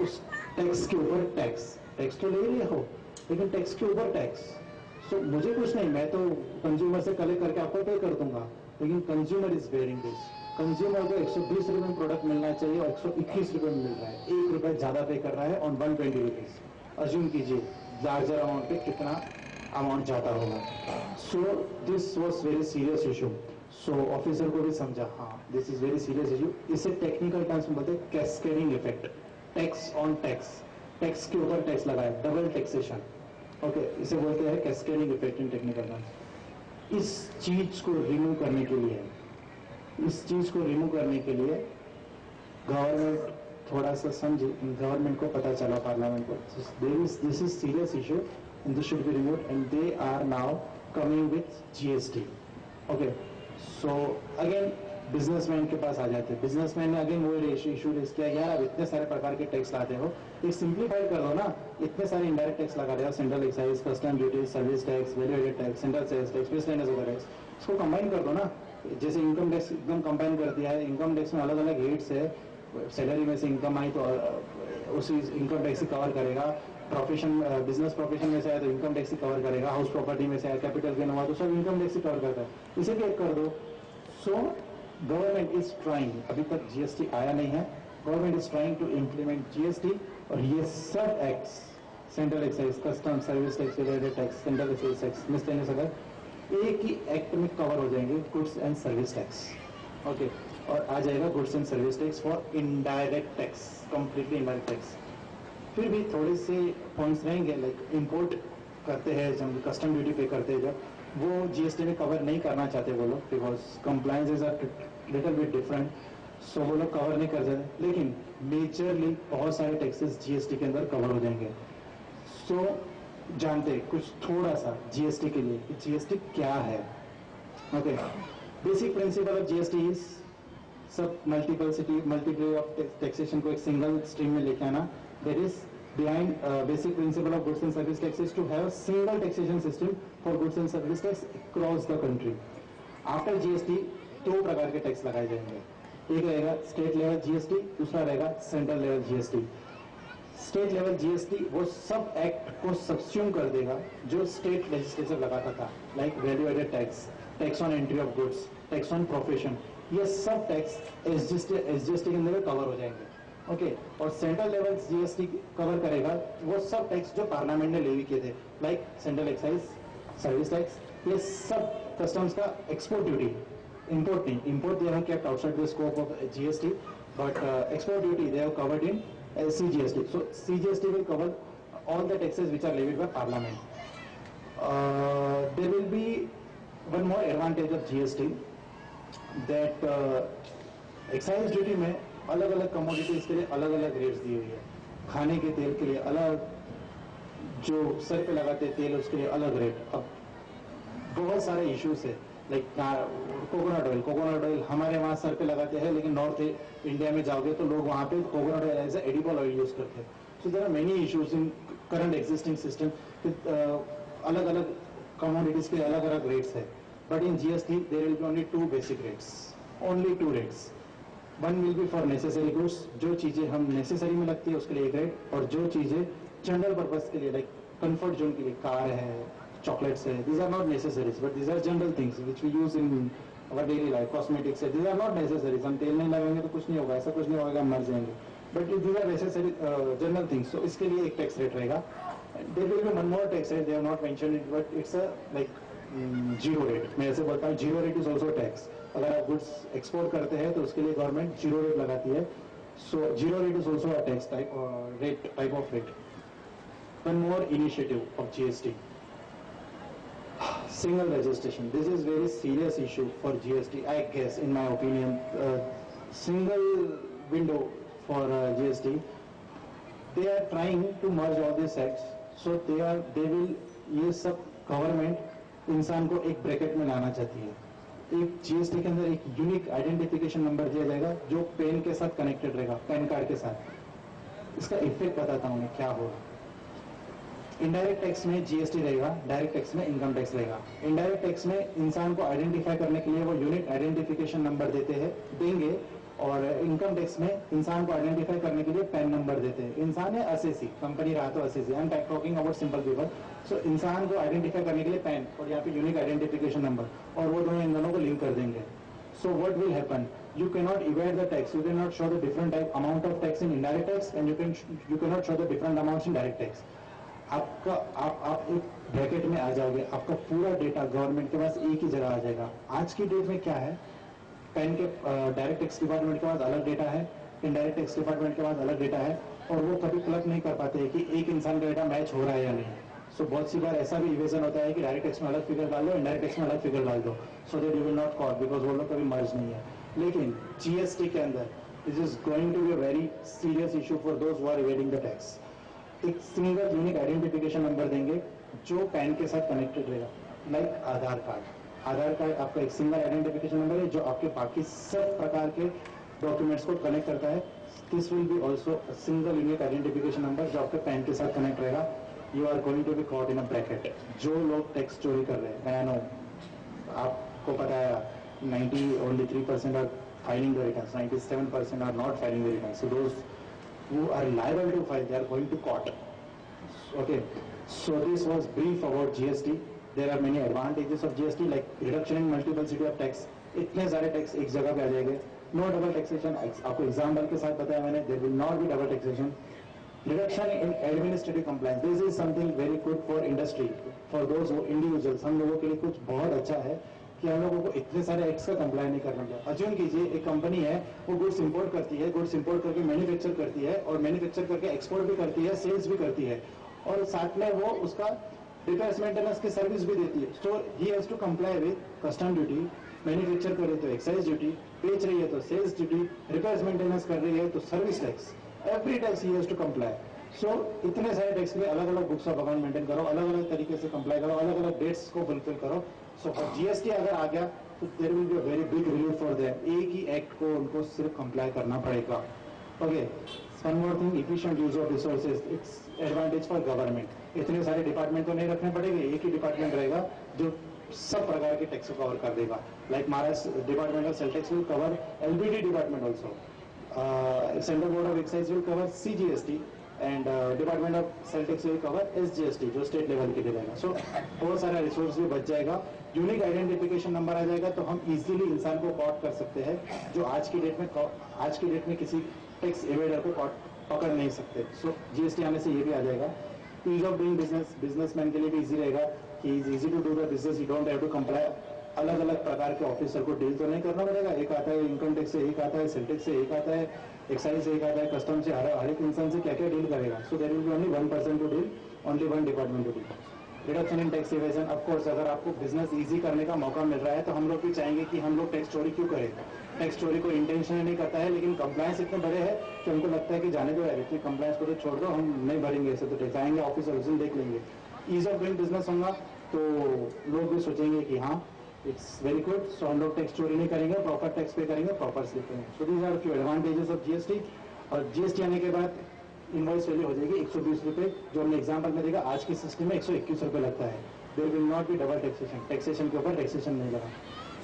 उस टैक्स के ऊपर टैक्स। टैक्स तो ले रहे हो लेकिन टैक्स के ऊपर टैक्स। सो मुझे कुछ नहीं, मैं तो कंज्यूमर से कलेक्ट करके आपको पे कर दूंगा, लेकिन consumer is bearing this. Consumer को 120 रुपए में प्रोडक्ट मिलना चाहिए और 121 रुपए में मिल रहा है, 1 रुपए ज्यादा पे कर रहा है ऑन 120 रुपीज। अज्यूम कीजिए लार्जर अमाउंट पे कितना अमाउंट जाता होगा। सो this was very serious issue. So officer को भी समझा हाँ this is very serious issue. इसे टेक्निकल टर्म्स में बोलते हैं cascading effect, tax on tax, tax के ऊपर टैक्स लगाया, डबल टैक्सेशन। ओके, इसे बोलते हैं cascading effect in technical terms. इस चीज को रिमूव करने के लिए, इस चीज को रिमूव करने के लिए गवर्नमेंट थोड़ा सा समझे, गवर्नमेंट को पता चला, पार्लियामेंट को, this is serious issue and this should be removed, and they are now coming with GST. Okay, so again businessman के पास आ जाते हैं। बिजनेसमैन ने अगेन वो इशू रेस किया, यार आप इतने सारे प्रकार के टैक्स लाते हो, एक सिंप्लीफाइड कर दो ना, इतने सारे इनडायरेक्ट टैक्स लगा रहे हो, central excise, custom duty, service tax, value added tax, central sales tax, miscellaneous other tax, इसको कंबाइन कर दो ना। जैसे इनकम टैक्स एकदम कंबाइन कर दिया है, इनकम टैक्स में अलग अलग रेट्स है, सैलरी में से इनकम आई तो उसी इनकम टैक्स ही कवर करेगा, प्रोफेशन बिजनेस प्रोफेशन में से आया तो इनकम टैक्स ही कवर करेगा, हाउस प्रॉपर्टी में से आया, कैपिटल गेन हुआ तो सब इनकम टैक्स ही कवर करता है, इसे भी एक कर दो। सो गवर्नमेंट इज ट्राइंग, अभी तक जीएसटी आया नहीं है, government is trying to implement GST, और ये सब acts, central excise, custom, service tax, value tax, central excise tax, miscellaneous अगर, एक ही एक्ट में कवर हो जाएंगे, goods and service tax. Okay, और आ जाएगा goods and service tax for indirect tax, completely indirect tax. फिर भी थोड़े से पॉइंट्स रहेंगे, लाइक इंपोर्ट करते हैं जब कस्टम ड्यूटी पे करते हैं, जब वो जीएसटी में कवर नहीं करना चाहते वो लोग, because compliances are little bit different, so वो लोग कवर नहीं कर सकते, लेकिन मेजरली बहुत सारे टैक्सेस जीएसटी के अंदर कवर हो जाएंगे। सो जानते कुछ थोड़ा सा जीएसटी के लिए, जीएसटी क्या है। Okay, basic principle of GST is सब मल्टीप्लाई ऑफ टैक्सेशन को एक सिंगल स्ट्रीम में लेके आना। That is behind basic principle of goods and service tax is to have single taxation system for goods and service tax across the country. After GST दो प्रकार के tax लगाए जाएंगे, एक रहेगा स्टेट लेवल जीएसटी, दूसरा रहेगा central level GST. State level GST वो सब एक्ट को सबस्यूम कर देगा जो स्टेट लेजिस्लेचर लगाता था, like value added tax, tax on entry of goods, tax on profession, ये सब टैक्स एसजीएसटी के अंदर कवर हो जाएंगे। ओके, और सेंट्रल लेवल जीएसटी कवर करेगा वो सब टैक्स जो पार्लियामेंट ने लेवी किए थे, like central excise, service tax, ये सब कस्टम्स का, एक्सपोर्ट ड्यूटी, इंपोर्ट नहीं, import they have kept outside the scope of GST, but export duty they have covered in CGST. So CGST will cover all the taxes which are levied by parliament. There will be one more advantage of GST, that excise duty में अलग अलग commodities के लिए अलग अलग rates दी हुई है। खाने के तेल के लिए अलग, जो सर पे लगाते तेल उसके लिए अलग रेट। अब बहुत सारे इश्यूज है, लाइक कोकोनट ऑयल हमारे वहाँ सर पे लगाते हैं, लेकिन नॉर्थ इंडिया में जाओगे तो लोग वहाँ पे coconut oil as edible oil use करते हैं। So there are many issues in current existing system, अलग अलग कमोडिटीज के अलग अलग रेट्स है, but in GST there will be only two basic rates, only two rates. One will be for necessary goods, जो चीजें हम नेसेसरी में लगती है उसके लिए एक रेट, और जो चीजें जनरल पर्पस के लिए, लाइक कंफर्ट जोन के लिए, कार है, चॉकलेट्स है, these are not necessaries but these are general things which we use in our daily life. Cosmetics है, दीज आर नॉट नेसेसरीज, हम तेल नहीं लगाएंगे तो कुछ नहीं होगा, ऐसा कुछ नहीं होगा, हम मर जाएंगे, but these are necessary general things. So इसके लिए एक टैक्स रेट रहेगा। There will be one more tax rate, they have not mentioned it, but it's a like zero rate. मैं ऐसे बोलता हूँ, zero rate is also tax. अगर आप गुड्स एक्सपोर्ट करते हैं तो उसके लिए गवर्नमेंट जीरो रेट लगाती है। So zero rate is also a tax type rate, type of rate. one more initiative of GST. Single registration. This is very serious issue for GST, I guess, in my opinion. Single window for GST. They are trying to merge all these acts, so they will, ये सब government इंसान को एक bracket में लाना चाहती है. एक जीएसटी के अंदर एक यूनिक आइडेंटिफिकेशन नंबर दिया जाएगा जो पेन के साथ कनेक्टेड रहेगा, पैन कार्ड के साथ. इसका इफेक्ट बताता हूँ मैं क्या होगा. इनडायरेक्ट टैक्स में जीएसटी रहेगा, डायरेक्ट टैक्स में इनकम टैक्स रहेगा. इनडायरेक्ट टैक्स में इंसान को आइडेंटिफाई करने के लिए वो यूनिक आइडेंटिफिकेशन नंबर देंगे, और इनकम टैक्स में इंसान को आइडेंटिफाई करने के लिए पैन नंबर देते हैं. इंसान है असेसी, कंपनी रहा तो assessee, I am talking about simple people. So इंसान को आइडेंटिफाई करने के लिए पैन और यहाँ पे यूनिक आइडेंटिफिकेशन नंबर, और वो दोनों इन दोनों को लिंक कर देंगे. So what will happen? You cannot evade the tax. You cannot show the different amount of tax in indirect tax, and you cannot show the different amounts in direct tax. आप एक bracket में आ जाओगे, आपका पूरा data government के पास एक ही जगह आ जाएगा. आज की डेट में क्या है, पैन के डायरेक्ट टैक्स डिपार्टमेंट के पास अलग डेटा है, इनडायरेक्ट टैक्स डिपार्टमेंट के पास अलग डेटा है, और वो कभी प्लग नहीं कर पाते हैं कि एक इंसान का डेटा मैच हो रहा है या नहीं. सो बहुत सी बार ऐसा भी इवेजन होता है कि डायरेक्ट टैक्स में अलग फिगर डाल दो, इनडायरेक्ट टैक्स में अलग फिगर डाल दो, so that you will not caught, because वो लोग कभी मर्ज नहीं है. लेकिन जीएसटी के अंदर this is going to be a very serious issue for those who are evading the tax. एक सिंगल यूनिक आइडेंटिफिकेशन नंबर देंगे जो पैन के साथ कनेक्टेड रहेगा, like Aadhaar card. Aadhaar card आपका एक सिंगल आइडेंटिफिकेशन नंबर है जो आपके बाकी सब प्रकार के डॉक्यूमेंट्स को कनेक्ट करता है. This will be also single unique identification number जो आपके पैन के साथ कनेक्ट रहेगा. You are going to be caught in a bracket. जो लोग टैक्स चोरी कर रहे हैं, नो आपको पता है 93% are filing the returns, 97% are not filing the returns. So those who are liable to file, they are going to court. Okay, so this was brief about GST. There are many advantages of GST like reduction in multiplicity of tax. इतने सारे tax एक जगह पे आ जाएंगे. No double taxation. आपको example के साथ बताया मैंने, there will not be double taxation. Reduction in administrative compliance. This is something very good for industry, for those who individuals. हम लोगों के लिए कुछ बहुत अच्छा है कि हम लोगों को इतने सारे एक्ट्स का कंप्लाई नहीं करना पड़ता. अज्यूम कीजिए एक कंपनी है, वो गुड्स इंपोर्ट करती है, गुड्स इंपोर्ट करके मैन्युफैक्चर करती है, और मैन्युफैक्चर करके एक्सपोर्ट भी करती है, सेल्स भी करती है, और साथ में वो उसका रिपेयर्स मेंटेनेंस की सर्विस भी देती है. So he has to comply with custom duty. Manufacture कर रही है तो एक्साइज ड्यूटी, बेच रही है तो सेल्स ड्यूटी, रिपेयर्स मेंटेनेंस कर रही है तो service tax. Every tax he has to comply. So इतने सारे टैक्स के लिए अलग अलग बुक्स ऑफ अकाउंट मेंटेन करो, अलग अलग तरीके से कंप्लाई करो, अलग अलग डेट्स को फुलफिल करो. सो जीएसटी अगर आ गया तो there will be a very big relief for them. एक ही एक्ट को उनको सिर्फ कंप्लाई करना पड़ेगा. Okay, one more thing, efficient use of resources. It's advantage for government. इतने सारे डिपार्टमेंट तो नहीं रखने पड़ेंगे, एक ही डिपार्टमेंट रहेगा जो सब प्रकार के टैक्स को कवर कर देगा. Like Maharashtra department of sale tax will cover LBD department also. Central board of excise will cover CGST, and department of sale tax will cover SGST जो स्टेट लेवल के लिए रहेगा. सो बहुत सारा रिसोर्स भी बच जाएगा. यूनिक आइडेंटिफिकेशन नंबर आ जाएगा तो हम इजीली इंसान को कॉट कर सकते हैं, जो आज की डेट में किसी टैक्स एवेडर को पकड़ नहीं सकते. सो जीएसटी आने से ये भी आ जाएगा. Ease of doing business, businessman के लिए भी इजी रहेगा कि is easy to do the business. You don't have to comply. अलग अलग प्रकार के ऑफिसर को डील तो नहीं करना पड़ेगा. एक आता है इनकम टैक्स से, एक आता है सेल टैक्स से, एक आता है एक्साइज से, एक आता है कस्टम से. हर एक इंसान से क्या क्या डील करेगा. So there will be only one person to deal, only one department to deal. Reduction in tax evasion. Of course अगर आपको बिजनेस इजी करने का मौका मिल रहा है तो हम लोग भी चाहेंगे कि हम लोग टैक्स चोरी क्यों करें. टैक्स चोरी को इंटेंशनली नहीं करता है, लेकिन कंप्लायंस इतने बड़े हैं कि हमको लगता है कि जाने दो यार, इतनी कंप्लायंस को तो छोड़ दो, हम नहीं भरेंगे ऐसे तो टैक्स. आएंगे ऑफिस और देख लेंगे. ईज ऑफ डूइंग बिजनेस होगा तो लोग भी सोचेंगे कि हाँ इट्स वेरी गुड. सो हम लोग टैक्स चोरी नहीं करेंगे, प्रॉपर टैक्स पे करेंगे, प्रॉपर स्लिप करेंगे. So these are few advantages of GST. और जीएसटी आने के बाद इनवॉइस वैल्यू हो जाएगी 120 रुपये, जो हमने एग्जाम्पल में देखा. आज के सिस्टम में 121 रुपये लगता है. There will not be double taxation. Taxation के ऊपर टैक्सेशन नहीं लगा.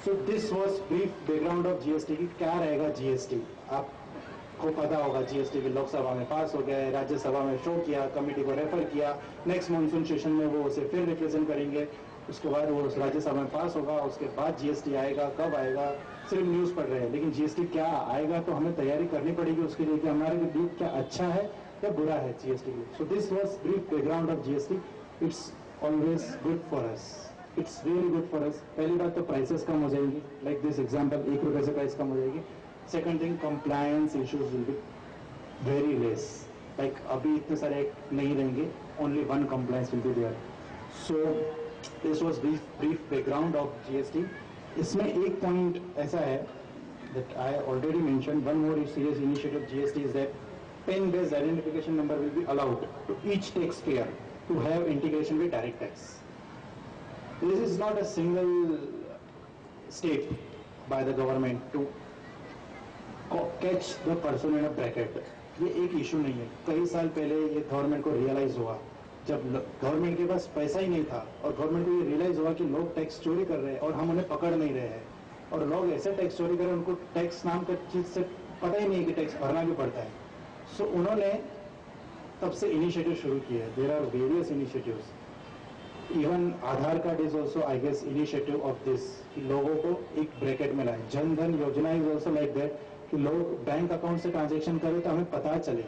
So this was brief background of GST की क्या रहेगा जीएसटी. आपको पता होगा जीएसटी भी लोकसभा में पास हो गया है, राज्यसभा में शो किया, कमेटी को रेफर किया, नेक्स्ट मानसून सेशन में वो उसे फिर रिप्रेजेंट करेंगे, उसके बाद वो राज्यसभा में पास होगा, उसके बाद जीएसटी आएगा. कब आएगा सिर्फ न्यूज पढ़ रहे हैं, लेकिन जीएसटी क्या आएगा तो हमें तैयारी करनी पड़ेगी उसके लिए कि हमारे लिए क्या अच्छा है या बुरा है जीएसटी के लिए. सो this was brief background of GST. It's always good for us. It's really good for us. पहली बात तो प्राइसेस कम हो जाएंगी. लाइक दिस एग्जांपल, 1 रुपए से प्राइस कम हो जाएगी. Second thing, compliance issues will be very less. Like अभी इतने सारे नहीं रहेंगे. only one compliance will be there. So this was brief background of GST. इसमें एक point ऐसा है that I already mentioned. One more serious initiative of GST is that PIN-based identification number will be allowed to each taxpayer to have integration with direct tax. This is not a single step by the government to catch the person in a bracket. ये एक issue नहीं है. कई साल पहले ये government को realise हुआ, जब गवर्नमेंट के पास पैसा ही नहीं था और गवर्नमेंट को ये रियलाइज हुआ कि लोग टैक्स चोरी कर रहे हैं और हम उन्हें पकड़ नहीं रहे हैं, और लोग ऐसे टैक्स चोरी कर रहे हैं उनको टैक्स नाम का चीज से पता ही नहीं है कि टैक्स भरना भी पड़ता है. सो उन्होंने तब से इनिशिएटिव शुरू किए. There are various initiatives. Even Aadhaar card is also I guess initiative of this, कि लोगों को एक ब्रैकेट में लाए. जन धन योजना इज ऑल्सो लाइक दैट, कि लोग बैंक अकाउंट से ट्रांजेक्शन करें तो हमें पता चले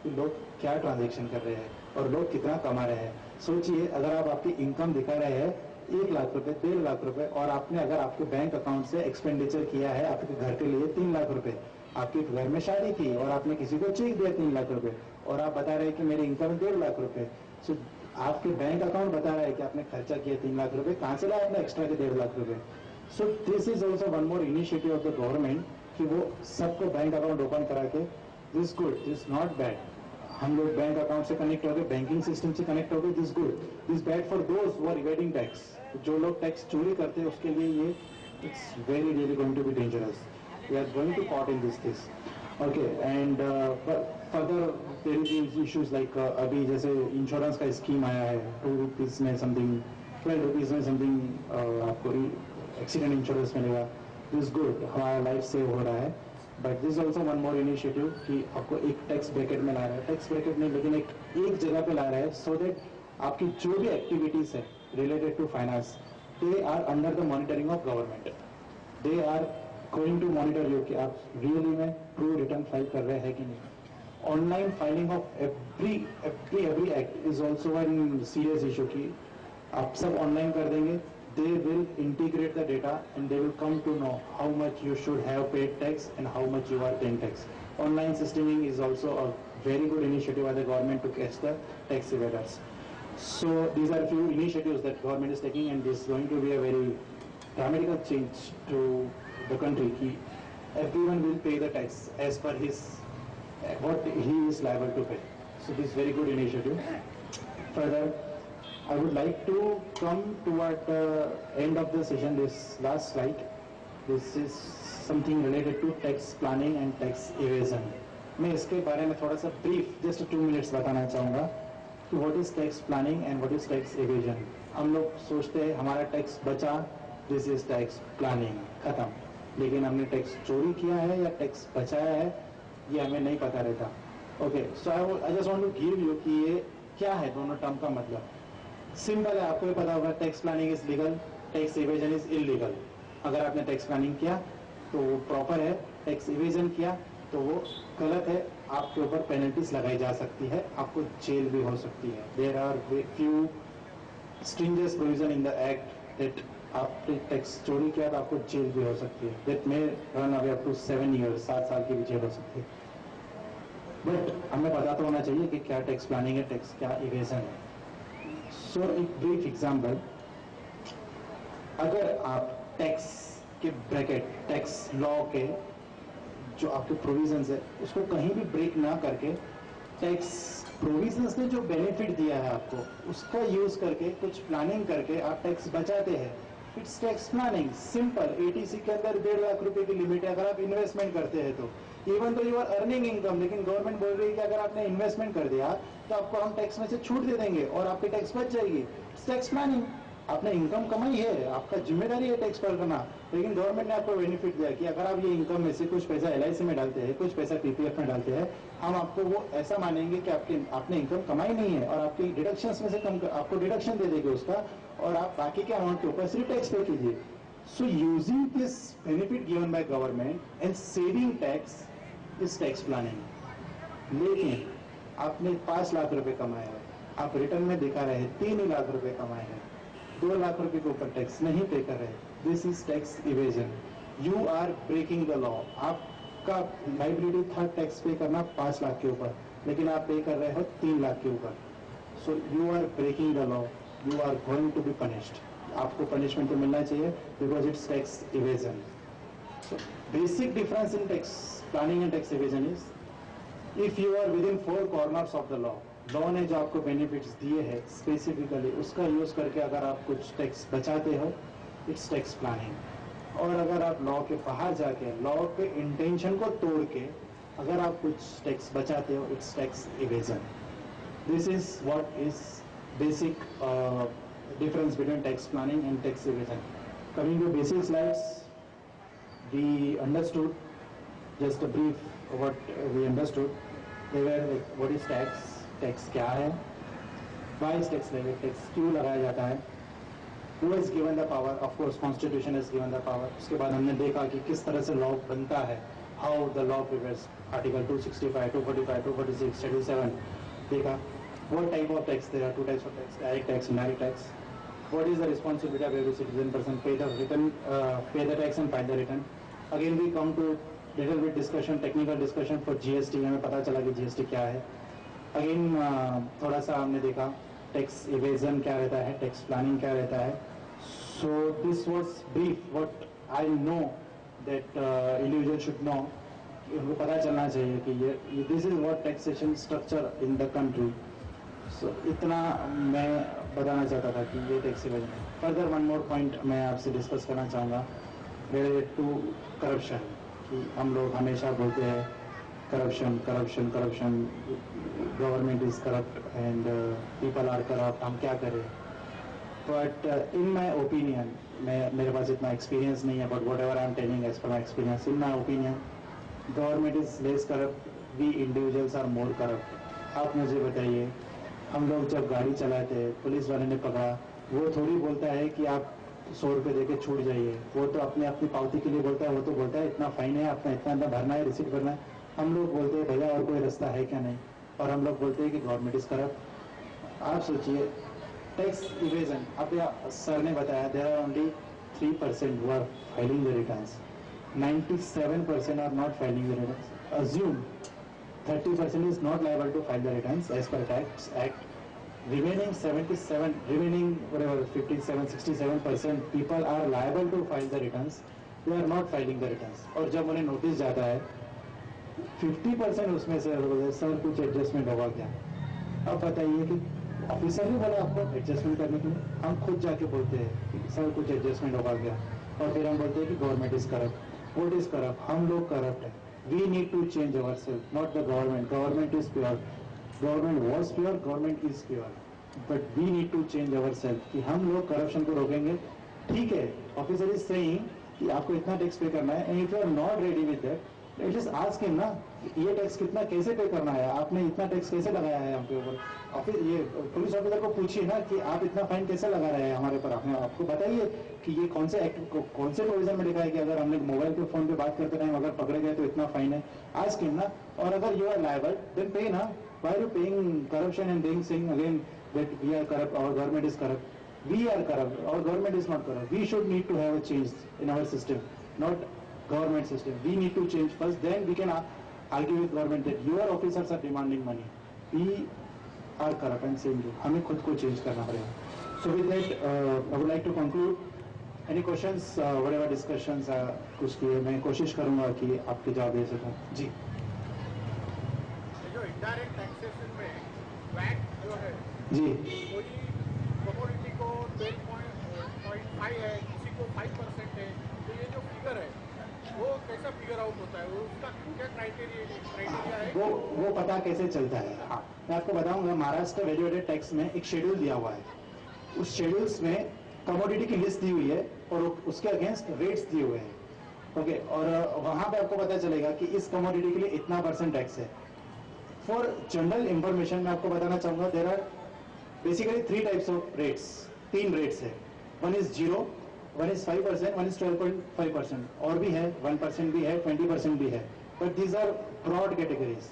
कि लोग क्या ट्रांजेक्शन कर रहे हैं और लोग कितना कमा रहे हैं. सोचिए, अगर आप आपकी इनकम दिखा रहे हैं 1 लाख रुपए, 1.5 लाख रुपए, और आपने अगर आपके बैंक अकाउंट से एक्सपेंडिचर किया है आपके घर के लिए 3 लाख रुपए, आपके घर में शादी थी और आपने किसी को चेक दिया 3 लाख रुपए, और आप बता रहे हैं कि मेरी इनकम 1.5 लाख रुपए. सो आपके बैंक अकाउंट बता रहा है कि आपने खर्चा किया 3 लाख रुपए, कहाँ से लाया आपने एक्स्ट्रा के 1.5 लाख रुपए. सो this is also one more initiative of the government कि वो सबको बैंक अकाउंट ओपन करा के, this good, this not bad. हम लोग बैंक अकाउंट से कनेक्ट हो गए, बैंकिंग सिस्टम से कनेक्ट हो गए, this good. This bad for those who are evading tax. जो लोग टैक्स चोरी करते हैं उसके लिए ये it's very really going to be dangerous. We are going to caught in this case. Okay, and further there is issues like अभी जैसे इंश्योरेंस का स्कीम आया है, 2 रुपीज में समथिंग, 12 रुपीज में समथिंग आपको एक्सीडेंट इंश्योरेंस मिलेगा. दिस गुड, हमारा लाइफ सेव हो रहा है. But this also one more initiative कि आपको एक टैक्स ब्रैकेट में ला रहा है, टैक्स ब्रैकेट नहीं लेकिन एक जगह पे ला रहा है, सो दैट आपकी जो भी एक्टिविटीज है related to finance, they are under the monitoring of government. They are going to monitor you कि आप रियली में ट्रू रिटर्न फाइल कर रहे हैं कि नहीं. Online filing of every act is also one serious issue कि आप सब ऑनलाइन कर देंगे. They will integrate the data and they will come to know how much you should have paid tax and how much you are paying tax. Online systeming is also a very good initiative by the government to catch the tax evaders. So these are few initiatives that government is taking, and this is going to be a very dramatical change to the country. Everyone will pay the tax as per his what he is liable to pay. So this is very good initiative. Further, I would like to come toward the end of the session. This last slide, this is something related to tax planning and tax evasion. मैं इसके बारे में थोड़ा सा brief, just 2 minutes बताना चाहूँगा कि what is tax planning and what is tax evasion. हम लोग सोचते हैं हमारा टैक्स बचा, this is tax planning, खत्म. लेकिन हमने टैक्स चोरी किया है या टैक्स बचाया है ये हमें नहीं पता रहता. Okay, so I just want to give you कि ये क्या है दोनों टर्म का मतलब. सिंपल है, आपको भी पता होगा tax planning is legal, tax evasion is illegal. अगर आपने टैक्स प्लानिंग किया तो वो प्रॉपर है, टैक्स इवेजन किया तो वो गलत है, आपके ऊपर पेनल्टीज लगाई जा सकती है, आपको जेल भी हो सकती है. There are few stringent provision in the act that आपने टैक्स चोरी किया तो आपको जेल भी हो सकती है. That may run away up to 7 years, 7 साल की भी जेल हो सकती है. बट हमें पता तो होना चाहिए कि क्या टैक्स प्लानिंग है, टैक्स क्या इवेजन है. सो एक ब्रीफ एग्जाम्पल, अगर आप टैक्स के ब्रैकेट, टैक्स लॉ के जो आपके प्रोविजंस है उसको कहीं भी ब्रेक ना करके, टैक्स प्रोविजंस ने जो बेनिफिट दिया है आपको उसका यूज करके कुछ प्लानिंग करके आप टैक्स बचाते हैं, it's tax planning. Simple, eighty C के अंदर 1.5 लाख रुपए की लिमिट है. अगर आप इन्वेस्टमेंट करते हैं तो इवन तो यू आर अर्निंग इनकम, लेकिन गवर्नमेंट बोल रही है कि अगर आपने इन्वेस्टमेंट कर दिया तो आपको हम टैक्स में से छूट दे देंगे और आपकी टैक्स बच जाएगी. टैक्स प्लानिंग, आपने इनकम कमाई है, आपका जिम्मेदारी है टैक्स पर करना, लेकिन गवर्नमेंट ने आपको बेनिफिट दिया कि अगर आप ये इनकम में से कुछ पैसा LIC में डालते हैं, कुछ पैसा PPF में डालते हैं, हम आपको वो ऐसा मानेंगे कि आपने इनकम कमाई नहीं है और आपकी डिडक्शंस में से कम आपको डिडक्शन दे देंगे उसका, और आप बाकी के अमाउंट के ऊपर सिर्फ टैक्स पे कीजिए. So using this benefit given by government and saving tax is tax planning. लेकिन आपने 5 लाख रुपए कमाए हैं, आप रिटर्न में दिखा रहे हैं 3 लाख रुपए कमाए हैं, 2 लाख रुपए के ऊपर टैक्स नहीं पे कर रहे. This is tax evasion. You are breaking the law. आपका लाइबिलिटी था टैक्स पे करना 5 लाख के ऊपर, लेकिन आप पे कर रहे हो 3 लाख के ऊपर. So you are breaking the law. You are going to be punished. आपको punishment तो मिलना चाहिए because it's tax evasion. So basic difference in tax planning and tax evasion is if you are within four corners of the law. Law ने जो आपको benefits दिए हैं specifically उसका यूज करके अगर आप कुछ टैक्स बचाते हो इट्स टैक्स प्लानिंग। और अगर आप लॉ के बाहर जाके लॉ के इंटेंशन को तोड़ के अगर आप कुछ टैक्स बचाते हो it's tax evasion. This is what is basic difference between tax planning and tax evasion. Coming to basic slides, we understood just a brief what we understood. They were like, what is tax? Tax क्या है? Why is tax levied? Tax क्यों लगाया जाता है? Who has given the power? Of course, Constitution has given the power. उसके बाद हमने देखा कि किस तरह से law बनता है. How the law prevails. Article 265, 245, 246, Schedule 7 देखा. What type of tax there are? Two types of tax: direct tax, indirect tax. What is the responsibility of every citizen person? Pay the tax and file the return. Again we come to little bit discussion, technical discussion for GST. हमें पता चला कि GST क्या है. Again थोड़ा सा हमने देखा टैक्स इवेजन क्या रहता है, टैक्स प्लानिंग क्या रहता है. So this was brief what I know that individual should know. उनको पता चलना चाहिए कि ये this is what taxation structure in the country. So इतना मैं बताना चाहता था कि ये टैक्स इवेजन है. फर्दर वन मोर पॉइंट मैं आपसे डिस्कस करना चाहूँगा रिलेटेड टू करप्शन. कि हम लोग हमेशा बोलते हैं corruption corruption corruption, government is corrupt and people are corrupt, हम क्या करें. बट इन माई ओपिनियन, मेरे पास इतना एक्सपीरियंस नहीं है, but whatever I am telling as per my experience, in my opinion government is less corrupt, we individuals are more corrupt. आप मुझे बताइए, हम लोग जब गाड़ी चलाते हैं पुलिस वाले ने पकड़ा, वो थोड़ी बोलता है कि आप 100 रुपये दे के छूट जाइए. वो तो अपनी पावती के लिए बोलता है. वो तो बोलता है इतना फाइन है, अपना इतना भरना है, रिसीट भरना है. हम लोग बोलते हैं भैया और कोई रास्ता है क्या नहीं, और हम लोग बोलते हैं कि गवर्नमेंट इज करप्ट. आप सोचिए टैक्स इवेजन. अब सर ने बताया there are only 3% who are filing the returns, 97% are not filing the returns. Assume 30% is not liable to file the returns as per Tax Act. Remaining 57-67% people are liable to file the returns. They are not filing the returns. और जब उन्हें notice जाता है 50% उसमें से sir कुछ adjustment होगा क्या. अब बताइए कि ऑफिसर ने बोला आपको एडजस्टमेंट करने के लिए, हम खुद जाके बोलते हैं कि सर कुछ एडजस्टमेंट होगा क्या, और फिर हम बोलते हैं कि government is corrupt. What is corrupt? हम लोग करप्ट है. We need to change ourselves, not the government. Government is pure. Government was pure. Government is pure. But we need to change ourselves. कि हम लोग करप्शन को रोकेंगे. ठीक है, ऑफिसर इज सेइंग कि आपको इतना टैक्स पे करना है, and if you are not ready with that, at least ask him ना, ये टैक्स कितना कैसे पे करना है, आपने इतना टैक्स कैसे लगाया है हम पे ऊपर. ऑफिस ये पुलिस ऑफिसर को पूछिए ना कि आप इतना फाइन कैसे लगा रहे हैं हमारे ऊपर. आपने आपको बताइए कि ये कौन से एक्ट कौन से प्रोविजन में लिखा है कि अगर हमने मोबाइल पे फोन पे बात करते टाइम अगर पकड़े गए तो इतना फाइन है. आस्क हिम ना. और अगर you are liable then pay ना. Why are you paying corruption and being saying again that we are corrupt, our government is corrupt. We are corrupt. Our government is not corrupt. We should need to have a change in our system, not government system. We need to change first. Then we can argue with government that your officers are demanding money. We are corrupt and same you. हमें खुद को change करना पड़ेगा. So with that, I would like to conclude. Any questions? Whatever discussions कुछ किए, मैं कोशिश करूँगा कि आपके जवाब दे सकूँ. जी. जो indirect taxation में VAT जो है, जी. कमोडिटी को 12.5 है, किसी को 5% है, तो ये जो फिगर है वो कैसा फिगर आउट होता है, वो उसका क्या क्राइटेरिया है? वो पता कैसे चलता है. हाँ, मैं आपको बताऊंगा. महाराष्ट्र वैल्यू एडेड टैक्स में एक शेड्यूल दिया हुआ है. उस शेड्यूल्स में कमोडिटी की लिस्ट दी हुई है और उसके अगेंस्ट रेट्स दिए हुए हैं. ओके, और वहां पे आपको पता चलेगा कि इस कमोडिटी के लिए इतना % टैक्स है. फॉर जनरल इंफॉर्मेशन मैं आपको बताना चाहूंगा, there are basically 3 types of rates. 3 rates है. One is 0, one is 5%, one is 12.5%, और भी है 1% भी है, 20% भी है. But these are broad categories.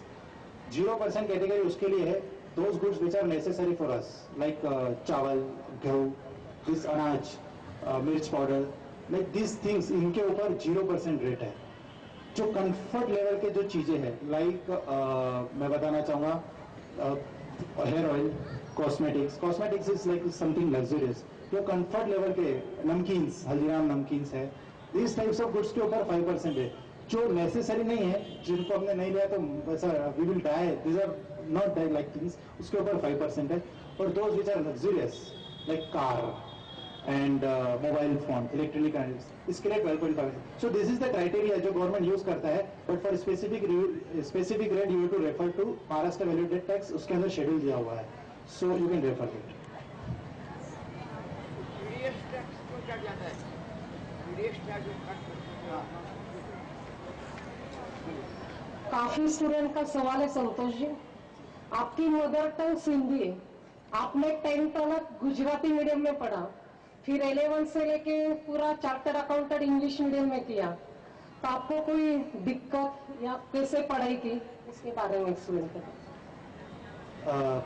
0% category उसके लिए है those goods which are necessary for us, like चावल, गेहूं, दिस अनाज, मिर्च पाउडर, लाइक दिस थिंग्स, इनके ऊपर 0% रेट है. जो कंफर्ट लेवल के जो चीजें हैं, लाइक मैं बताना चाहूंगा hair oil, cosmetics is like something luxurious, जो कंफर्ट लेवल के नमकीन्स, हल्दीराम नमकीन्स है, इस टाइप्स ऑफ गुड्स के ऊपर 5% है। जो नेसेसरी नहीं है, जिनको हमने नहीं लिया तो वैसा we will die, these are not like things, उसके ऊपर 5% है। और those which are luxurious like car and mobile phone, electronic items, इसके लिए 12.5%। So this is the criteria जो गवर्नमेंट यूज करता है, but for specific rate you to refer to Maharashtra value added tax, उसके अंदर शेड्यूल दिया हुआ है, so you can refer it. TDS tax क्यों क्या जाता है? TDS टैक्स जो कट करते हैं। काफी स्टूडेंट का सवाल है संतोष जी। आपकी मदर टंग सिंधी है, आपने 10th तक गुजराती मीडियम में पढ़ा, फिर 11 से लेके पूरा चार्टर्ड अकाउंटेंट इंग्लिश मीडियम में किया, तो आपको कोई दिक्कत या कैसे पढ़ाई की, इसके बारे में एक्सप्लेन करें।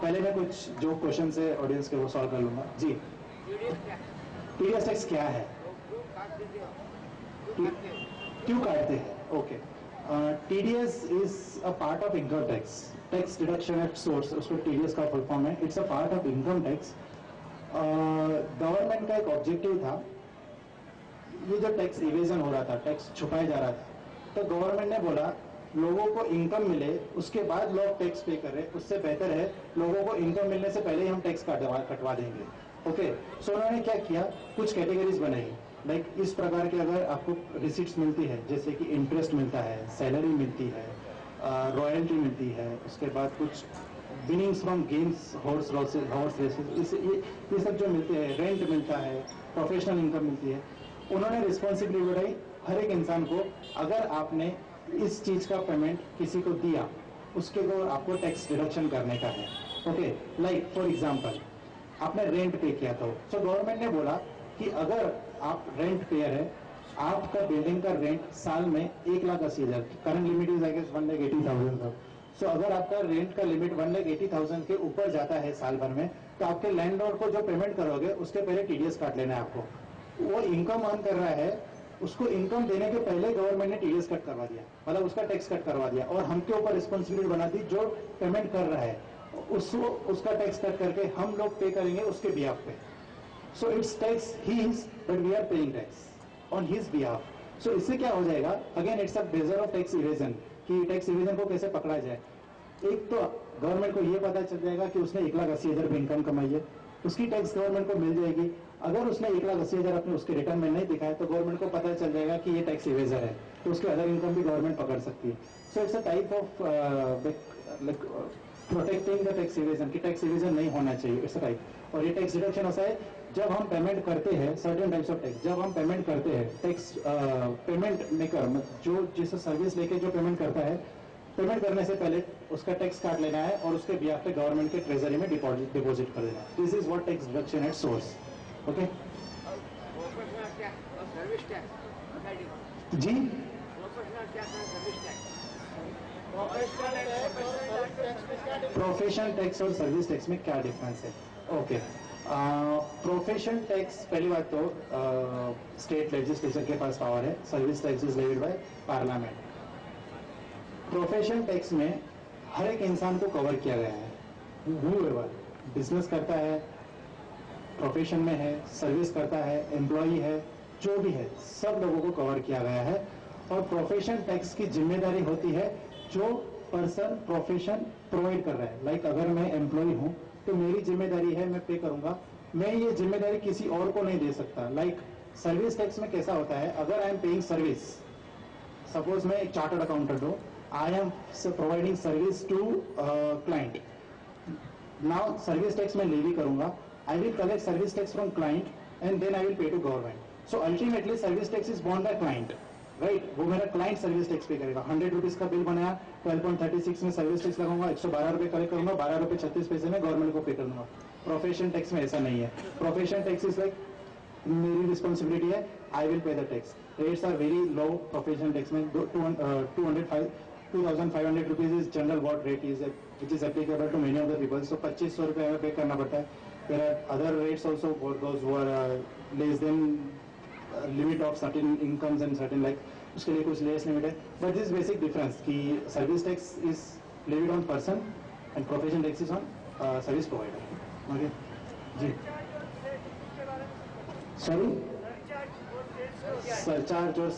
पहले मैं कुछ जो क्वेश्चन है ऑडियंस के वो सॉल्व कर लूंगा जी। TDS टैक्स क्या है, क्यों काटते हैं? Okay, TDS is a part of income tax, tax deduction at source, उसको TDS का फुल फॉर्म है। It's a part of income tax. Government का एक ऑब्जेक्टिव था, ये जो टैक्स इवेजन हो रहा था, टैक्स छुपाया जा रहा था, तो गवर्नमेंट ने बोला लोगों को इनकम मिले उसके बाद लोग टैक्स पे करें, उससे बेहतर है लोगों को इनकम मिलने से पहले ही हम टैक्स कटवा देंगे। ओके, सो उन्होंने क्या किया, कुछ कैटेगरीज बनाई, लाइक इस प्रकार के अगर आपको रिसिट्स मिलती है, जैसे कि इंटरेस्ट मिलता है, सैलरी मिलती है, रॉयल्टी मिलती है, उसके बाद कुछ winnings from games, horse races, ये सब जो मिलते हैं, रेंट मिलता है, प्रोफेशनल इनकम मिलती है, उन्होंने रिस्पॉन्सिबिलिटी बढ़ाई हर एक इंसान को, अगर आपने इस चीज का पेमेंट किसी को दिया उसके को आपको टैक्स डिडक्शन करने का है। ओके, लाइक फॉर एग्जांपल आपने रेंट पे किया था, सो गवर्नमेंट ने बोला कि अगर आप रेंट पेयर है, आपका बिल्डिंग का रेंट साल में 1,80,000, current limit is I guess 1,80,000। So अगर आपका रेंट का लिमिट 1,80,000 के ऊपर जाता है साल भर में, तो आपके लैंडलॉर्ड को जो पेमेंट करोगे उसके पहले TDS काट लेना है आपको। वो इनकम अर्न कर रहा है, उसको इनकम देने के पहले गवर्नमेंट ने TDS कट करवा दिया, मतलब उसका टैक्स कट करवा दिया, और हमके ऊपर रिस्पॉन्सिबिलिटी बना दी, जो पेमेंट कर रहा है उसको उसका टैक्स कट करके हम लोग पे करेंगे उसके बिहाफ पे। So it's tax he's, but we are paying tax on his behalf. So इससे क्या हो जाएगा, again it's a major of tax evasion, कि टैक्स इवेजन को कैसे पकड़ा जाए। एक तो गवर्नमेंट को ये पता चल जाएगा कि उसने 1,80,000 पे इनकम कमाई है, उसकी टैक्स गवर्नमेंट को मिल जाएगी। अगर उसने 1,80,000 अपने उसके रिटर्न में नहीं दिखाया तो गवर्नमेंट को पता चल जाएगा कि ये टैक्स इवेजर है, तो उसके अदर इनकम भी गवर्नमेंट पकड़ सकती है। So it's a type of protecting the tax evasion, कि टैक्स इवेजन नहीं होना चाहिए, इट्स अ टाइप। और ये टैक्स डिडक्शन होता है जब हम पेमेंट करते हैं, सर्टेन टाइप्स ऑफ टैक्स, जब हम पेमेंट करते हैं, टैक्स पेमेंट मेकर जो जिस सर्विस लेके जो पेमेंट करता है, पेमेंट करने से पहले उसका टैक्स काट लेना है और उसके बिहाफ पे गवर्नमेंट के ट्रेजरी में डिपॉजिट कर देना है। This is what tax deduction at source. Okay service tax जी, प्रोफेशनल टैक्स और सर्विस टैक्स में क्या डिफरेंस है? ओके, प्रोफेशनल टैक्स, पहली बात तो स्टेट लेजिस्लेचर के पास पावर है, service tax is levied by parliament. Professional tax में हर एक इंसान को कवर किया गया है, whoever बिजनेस करता है, प्रोफेशन में है, सर्विस करता है, एम्प्लॉई है, जो भी है, सब लोगों को कवर किया गया है। और प्रोफेशन टैक्स की जिम्मेदारी होती है जो पर्सन प्रोफेशन प्रोवाइड कर रहा है। लाइक अगर मैं एम्प्लॉय हूं तो मेरी जिम्मेदारी है, मैं पे करूंगा, मैं ये जिम्मेदारी किसी और को नहीं दे सकता। लाइक सर्विस टैक्स में कैसा होता है, अगर I am paying service, suppose मैं एक चार्टर्ड अकाउंटेंट हूं, I am providing service to client, now service tax में लेवी करूंगा, I will collect service tax from client and then I will pay to government. So ultimately service tax is borne by client, right? वो मेरा client service tax पे करेगा। 100 rupees का bill बनाया, 12.36 में service tax लगाऊंगा, 112 रुपए कलेक्ट करूंगा, 12 रुपए 36 पैसे में गवर्नमेंट को पे कर दूंगा। प्रोफेशन टैक्स में ऐसा नहीं है। प्रोफेशन टैक्स इज लाइक मेरी रिस्पॉन्सिबिलिटी है, I will pay the tax. Rates are very low profession tax में, 2,500 rupees is general what rate is which is applicable to many of the people. So 2500 रुपए हमें pay करना पड़ता है। There are other rates also for those who are less than limit of certain incomes and certain like उसके लिए कुछ less limit है। But this basic difference कि service tax is levied on person and profession tax is on service provider. आगे जी sorry surcharge और